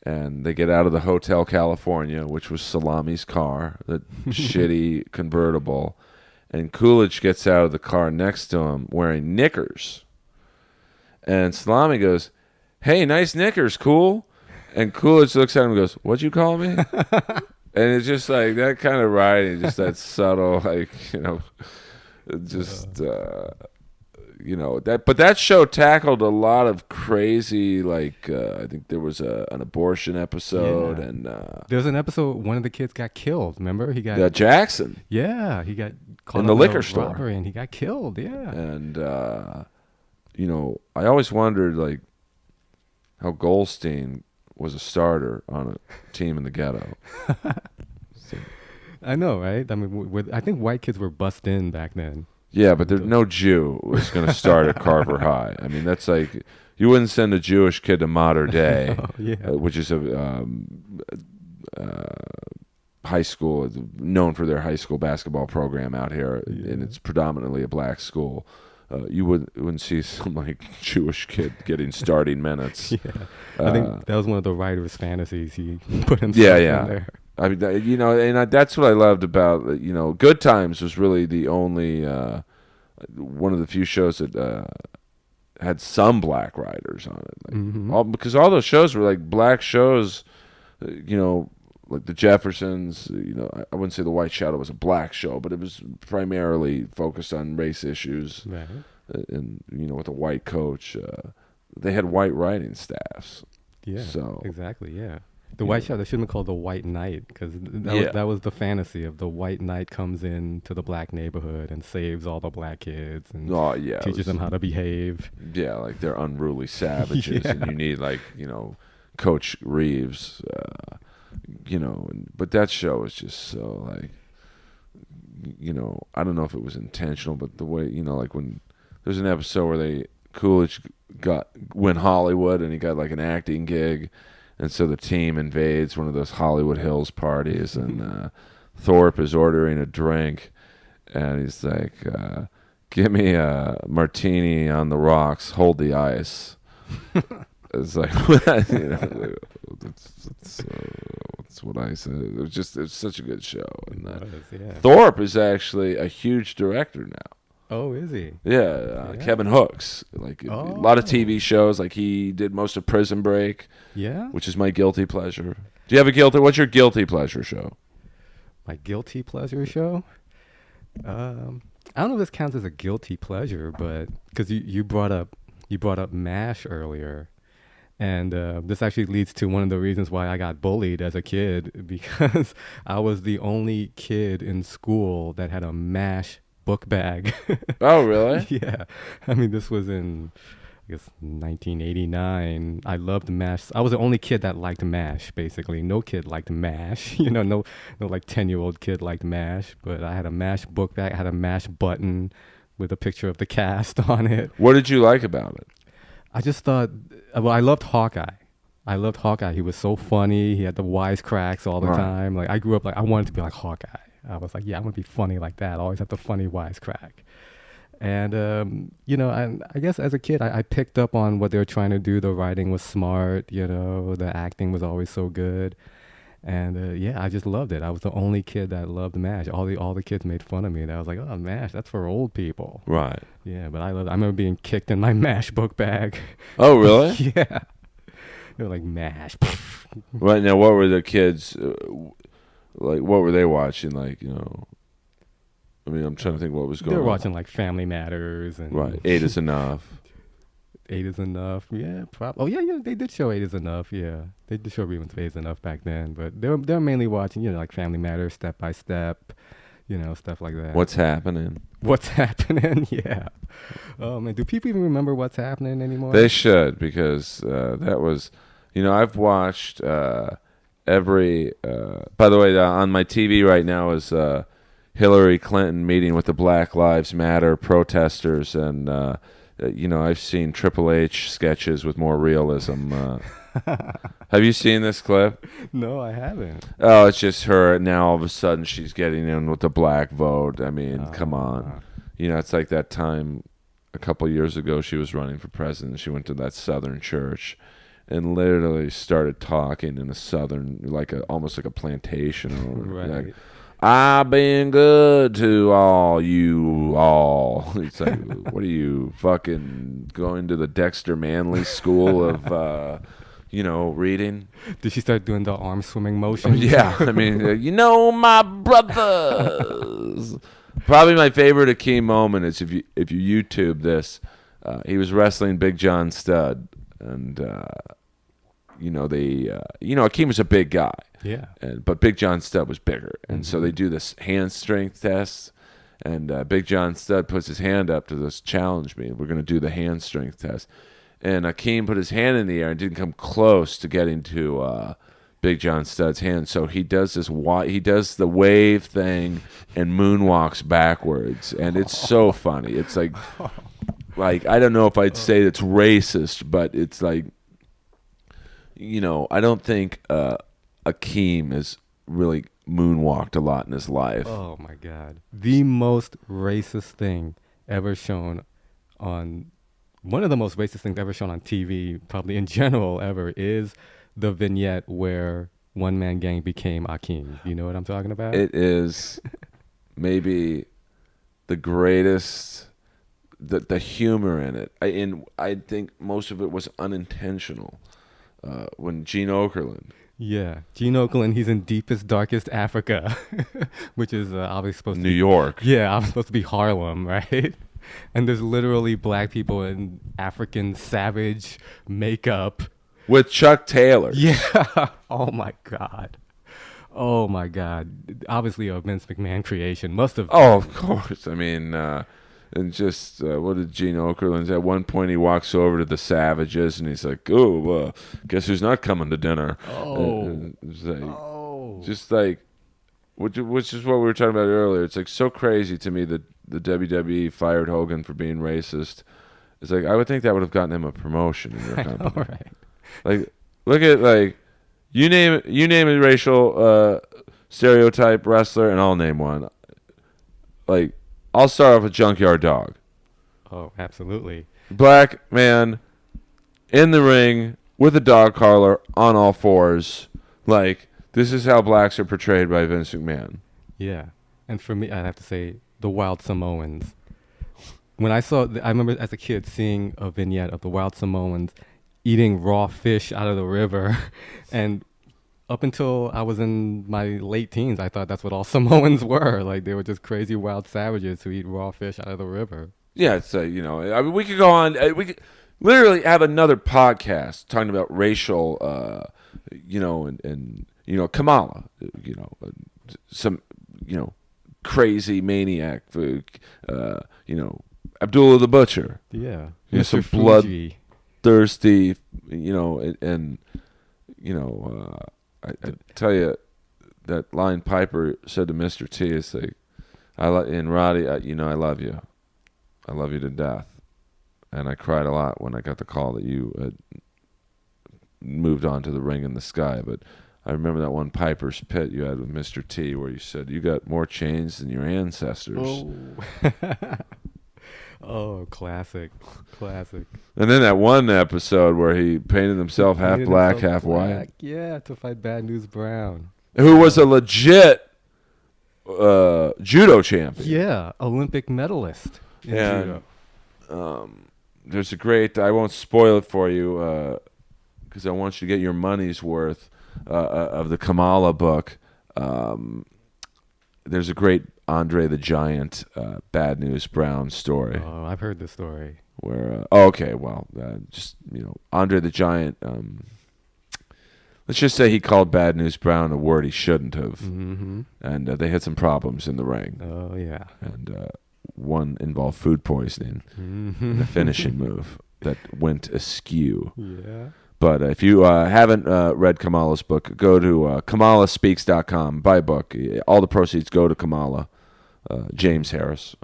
and they get out of the Hotel California, which was Salami's car, the shitty convertible, and Coolidge gets out of the car next to him wearing knickers, and Salami goes, "Hey, nice knickers, cool." And Coolidge looks at him and goes, "What'd you call me?" And it's just like that kind of writing, just that subtle, like, just that. But that show tackled a lot of crazy, like I think there was an abortion episode, Yeah. and There's an episode one of the kids got killed. Remember, he got Jackson yeah, he got caught in up the in liquor a store, robbery and he got killed. Yeah. and I always wondered like how Goldstein was a starter on a team in the ghetto. So, I know, right? I mean, I think white kids were bussed in back then. yeah, but there's no Jew was going to start at Carver High. I mean, that's like you wouldn't send a Jewish kid to Mater Dei, Oh, yeah. which is a high school known for their high school basketball program out here, and it's predominantly a black school. You wouldn't see some like Jewish kid getting starting minutes. Yeah. I think that was one of the writer's fantasies. He put himself Yeah. in there. I mean, that's what I loved about Good Times was really the only one of the few shows that had some black writers on it. Like, because all those shows were like black shows, like the Jeffersons. I wouldn't say The White Shadow was a black show, but it was primarily focused on race issues. Right. And with a white coach, they had white writing staffs. Yeah. So exactly. Yeah. The White Shadow shouldn't have been called the White Knight because that was the fantasy of the White Knight comes in to the black neighborhood and saves all the black kids and teaches them how to behave. Yeah, like they're unruly savages, Yeah. and you need Coach Reeves, but that show was just so like, I don't know if it was intentional, but the way like when there's an episode where Coolidge went Hollywood and he got like an acting gig. And so the team invades one of those Hollywood Hills parties, and Thorpe is ordering a drink, and he's like, "Give me a martini on the rocks, hold the ice." It's like, that's what I said. It's such a good show. And Yeah. Thorpe is actually a huge director now. Oh, is he? Yeah, Yeah. Kevin Hooks. Like a lot of TV shows. Like he did most of Prison Break. Yeah. Which is my guilty pleasure. Do you have a guilty? What's your guilty pleasure show? My guilty pleasure show? I don't know if this counts as a guilty pleasure, but because you brought up MASH earlier, and this actually leads to one of the reasons why I got bullied as a kid, because I was the only kid in school that had a MASH book bag. Oh, really? Yeah. I mean, this was in, I guess, 1989. I loved MASH. I was the only kid that liked MASH, basically. No kid liked MASH. No like 10-year-old kid liked MASH. But I had a MASH book bag. I had a MASH button with a picture of the cast on it. What did you like about it? I just thought, well, I loved Hawkeye. He was so funny. He had the wisecracks all the time. Like I grew up like I wanted to be like Hawkeye. I was like, yeah, I'm gonna be funny like that. I always have the funny wisecrack. And I guess as a kid, I picked up on what they were trying to do. The writing was smart. The acting was always so good. And I just loved it. I was the only kid that loved MASH. All the kids made fun of me. And I was like, oh, MASH, that's for old people. Right. Yeah, but I loved it. I remember being kicked in my MASH book bag. Oh, really? Yeah. They were like, MASH. Right. Now, what were the kids like? What were they watching? Like, I mean, I'm trying to think what was going on. They were watching like Family Matters and Right. 8 is Enough. 8 is Enough. Yeah, Oh yeah. They did show 8 is Enough. Yeah, they did show reruns of 8 is Enough back then. But they're mainly watching, like Family Matters, Step by Step, stuff like that. What's happening? What's happening? Yeah. Oh man, do people even remember what's happening anymore? They should, because that was, I've watched every. By the way, on my TV right now is Hillary Clinton meeting with the Black Lives Matter protesters, and I've seen Triple H sketches with more realism. Have you seen this clip? No, I haven't. Oh, it's just her. Now all of a sudden she's getting in with the black vote. I mean, come on. It's like that time a couple years ago she was running for president. She went to that Southern church and literally started talking in a Southern, almost like a plantation. Right. Like, I've been good to all you all. It's like, what are you, fucking going to the Dexter Manley School of, reading? Did she start doing the arm swimming motion? Yeah, I mean, my brothers. Probably my favorite Akeem moment is if you YouTube this. He was wrestling Big John Studd, and Akeem was a big guy. Yeah. But Big John Studd was bigger, and so they do this hand strength test. And Big John Studd puts his hand up to this challenge me. We're going to do the hand strength test. And Akeem put his hand in the air and didn't come close to getting to Big John Studd's hand. So he does he does the wave thing and moonwalks backwards, and it's so funny. It's like I don't know if I'd say it's racist, but it's like, I don't think Akeem has really moonwalked a lot in his life. Oh my God! The most racist thing ever shown on. One of the most racist things ever shown on TV, probably in general ever, is the vignette where One Man Gang became Akeem. You know what I'm talking about? It is maybe the greatest, the humor in it. I think most of it was unintentional. When Gene Okerlund. Yeah, Gene Okerlund, he's in deepest, darkest Africa, which is obviously supposed to be... New York. Yeah, I'm supposed to be Harlem, right? And there's literally black people in African savage makeup. With Chuck Taylor. Yeah. Oh, my God. Oh, my God. Obviously a Vince McMahon creation. Must have... Oh, of course. I mean, and just, what did Gene Okerlund say? At one point he walks over to the Savages and he's like, oh, guess who's not coming to dinner? Oh. Just like, which is what we were talking about earlier. It's like so crazy to me that the WWE fired Hogan for being racist. It's like, I would think that would have gotten him a promotion in your company. All right. Like, look at, you name a racial stereotype wrestler and I'll name one. Like, I'll start off with Junkyard Dog. Oh, absolutely. Black man in the ring with a dog collar on all fours. Like, this is how blacks are portrayed by Vince McMahon. Yeah. And for me, I have to say, the Wild Samoans. When I remember as a kid seeing a vignette of the Wild Samoans eating raw fish out of the river. And up until I was in my late teens, I thought that's what all Samoans were. Like, they were just crazy wild savages who eat raw fish out of the river. Yeah, it's I mean, we could go on. We could literally have another podcast talking about racial, and Kamala, some, crazy maniac, Abdullah the Butcher. Yeah, some Fuji. bloodthirsty, I tell you, that line Piper said to Mr. T is like, Roddy, I love you. I love you to death. And I cried a lot when I got the call that you had moved on to the ring in the sky. But I remember that one Piper's Pit you had with Mr. T where you said, you got more chains than your ancestors. Oh. Oh, classic. And then that one episode where he painted himself half black, half white. Yeah, to fight Bad News Brown. Who was a legit judo champion. Yeah, Olympic medalist in judo. There's a great, I won't spoil it for you because I want you to get your money's worth of the Kamala book. There's a great Andre the Giant Bad News Brown story. Oh, I've heard this story. Where, Andre the Giant, let's just say he called Bad News Brown a word he shouldn't have. Mm-hmm. And they had some problems in the ring. Oh, yeah. And one involved food poisoning in the finishing move that went askew. Yeah. But if you haven't read Kamala's book, go to KamalaSpeaks.com, buy a book. All the proceeds go to Kamala, James Harris.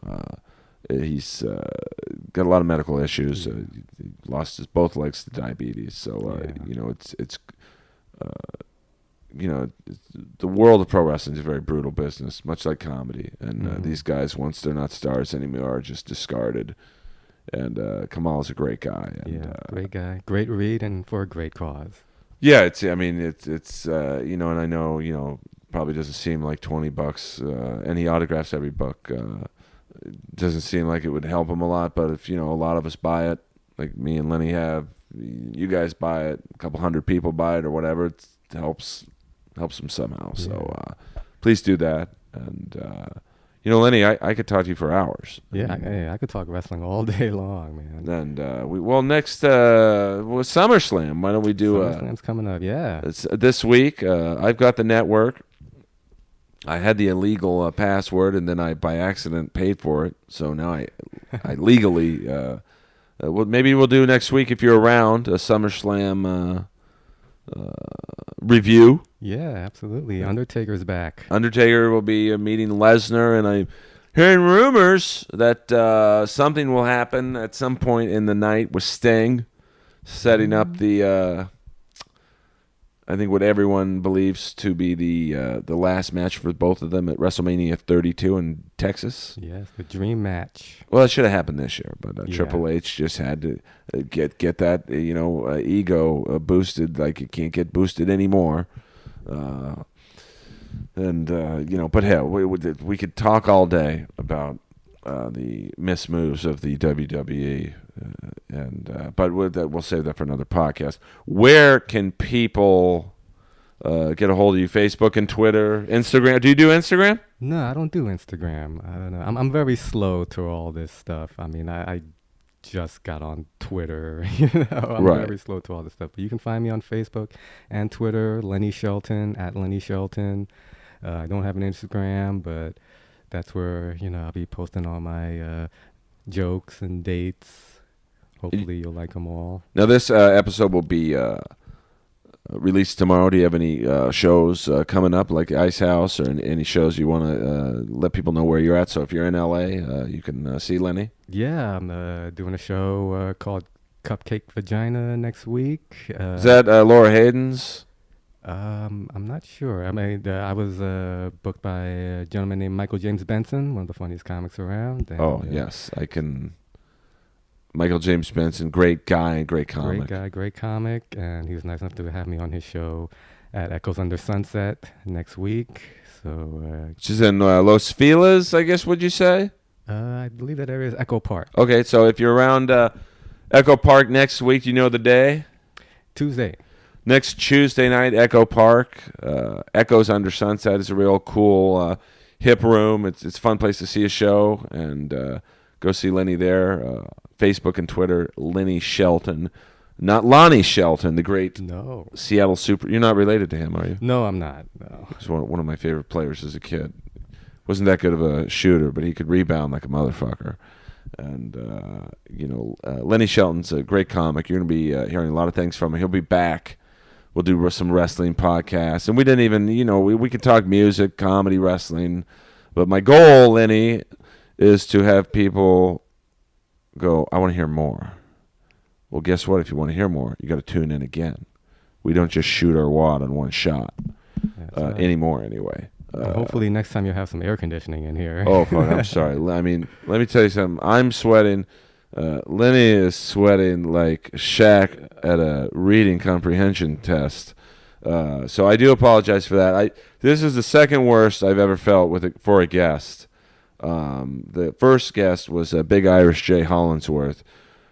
He's got a lot of medical issues. He lost both legs to diabetes. So, the world of pro wrestling is a very brutal business, much like comedy. And these guys, once they're not stars anymore, are just discarded. And Kamal's a great guy. And, great guy. Great read and for a great cause. Yeah, it's and I know, probably doesn't seem like $20, and he autographs every book. It doesn't seem like it would help him a lot, but if, a lot of us buy it, like me and Lenny have, you guys buy it, a couple hundred people buy it or whatever, it helps him somehow. Yeah. So please do that. And, Lenny, I could talk to you for hours. Yeah, I could talk wrestling all day long, man. And next SummerSlam. Why don't we do? SummerSlam's coming up. Yeah, it's this week. I've got the network. I had the illegal password, and then I by accident paid for it. So now I legally. Maybe we'll do next week if you're around a SummerSlam review. Yeah, absolutely. Undertaker's back. Undertaker will be meeting Lesnar, and I'm hearing rumors that something will happen at some point in the night with Sting, setting up the I think what everyone believes to be the last match for both of them at WrestleMania 32 in Texas. Yes, the dream match. Well, it should have happened this year, but Triple H just had to get that ego boosted like it can't get boosted anymore. But hell, we could talk all day about the missed moves of the WWE, but we'll save that for another podcast. Where can people get a hold of you? Facebook and Twitter, Instagram. Do you do Instagram? No, I don't do Instagram. I don't know. I'm very slow to all this stuff. I mean, I just got on Twitter. I'm very slow to all this stuff. But you can find me on Facebook and Twitter, Lenny Shelton, at Lenny Shelton. I don't have an Instagram, but that's where, I'll be posting all my jokes and dates. Hopefully you'll like them all. Now, this episode will be released tomorrow. Do you have any shows coming up, like Ice House, or any shows you want to let people know where you're at? So if you're in L.A., you can see Lenny. Yeah, I'm doing a show called Cupcake Vagina next week. Is that Laura Hayden's? I'm not sure. I mean, I was booked by a gentleman named Michael James Benson, one of the funniest comics around. And, yes, I can. Michael James Benson, great guy, great comic. Great guy, great comic, and he was nice enough to have me on his show at Echoes Under Sunset next week. So, which is in Los Feliz, I guess. Would you say? I believe that area is Echo Park. Okay, so if you're around Echo Park next week, do you know the day? Tuesday. Next Tuesday night, Echo Park. Echoes Under Sunset is a real cool, hip room. It's a fun place to see a show, and go see Lenny there. Facebook and Twitter, Lenny Shelton. Not Lonnie Shelton, the great Seattle Super. You're not related to him, are you? No, I'm not. No. He's one of my favorite players as a kid. Wasn't that good of a shooter, but he could rebound like a motherfucker. And, Lenny Shelton's a great comic. You're going to be hearing a lot of things from him. He'll be back. We'll do some wrestling podcasts. And we didn't even, we could talk music, comedy, wrestling. But my goal, Lenny, is to have people go, I want to hear more. Well, guess what? If you want to hear more, you got to tune in again. We don't just shoot our wad on one shot anymore, anyway. Hopefully next time you'll have some air conditioning in here. Oh, fuck, I'm sorry. I mean, let me tell you something. I'm sweating. Lenny is sweating like Shaq at a reading comprehension test. So I do apologize for that. This is the second worst I've ever felt for a guest. The first guest was Big Irish Jay Hollinsworth,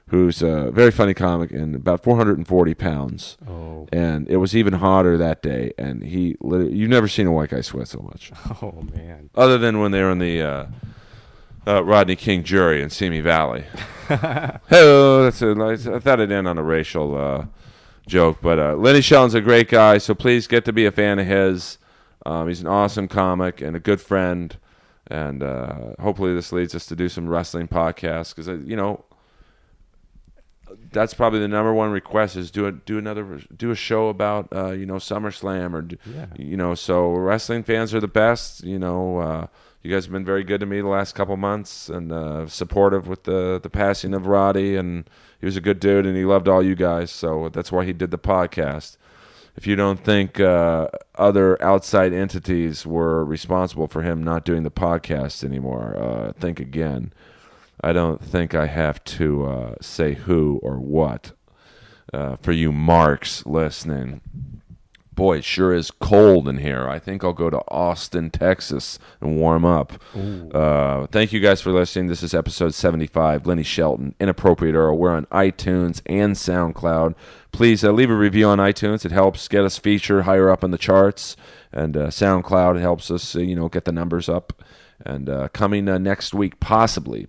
who's a very funny comic and about 440 pounds. Oh. And it was even hotter that day. And you've never seen a white guy sweat so much. Oh, man. Other than when they were in the Rodney King jury in Simi Valley. Hello, that's a nice. I thought it'd end on a racial joke, but Lenny Shelton's a great guy, so please get to be a fan of his. He's an awesome comic and a good friend, And hopefully this leads us to do some wrestling podcasts because, that's probably the number one request is do a show about SummerSlam or so wrestling fans are the best. You guys have been very good to me the last couple months and supportive with the passing of Roddy, and he was a good dude and he loved all you guys, so that's why he did the podcast. If you don't think other outside entities were responsible for him not doing the podcast anymore, think again. I don't think I have to say who or what for you marks listening. Boy, it sure is cold in here. I think I'll go to Austin, Texas and warm up. Thank you guys for listening. This is episode 75, Lenny Shelton, Inappropriate Earl. We're on iTunes and SoundCloud. Please leave a review on iTunes. It helps get us featured higher up in the charts. And SoundCloud helps us, get the numbers up. And coming next week, possibly,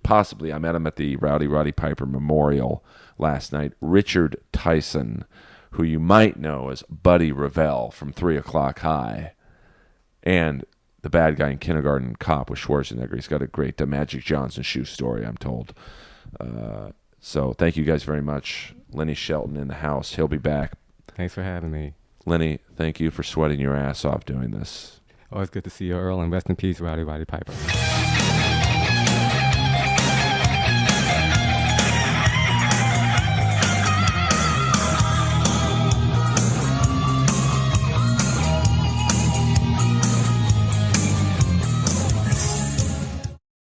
I met him at the Roddy Piper Memorial last night. Richard Tyson, who you might know as Buddy Revell from 3 O'Clock High, and the bad guy in Kindergarten Cop with Schwarzenegger. He's got a great Magic Johnson shoe story, I'm told. So thank you guys very much. Lenny Shelton in the house. He'll be back. Thanks for having me. Lenny, thank you for sweating your ass off doing this. Always good to see you, Earl, and rest in peace, Roddy Piper.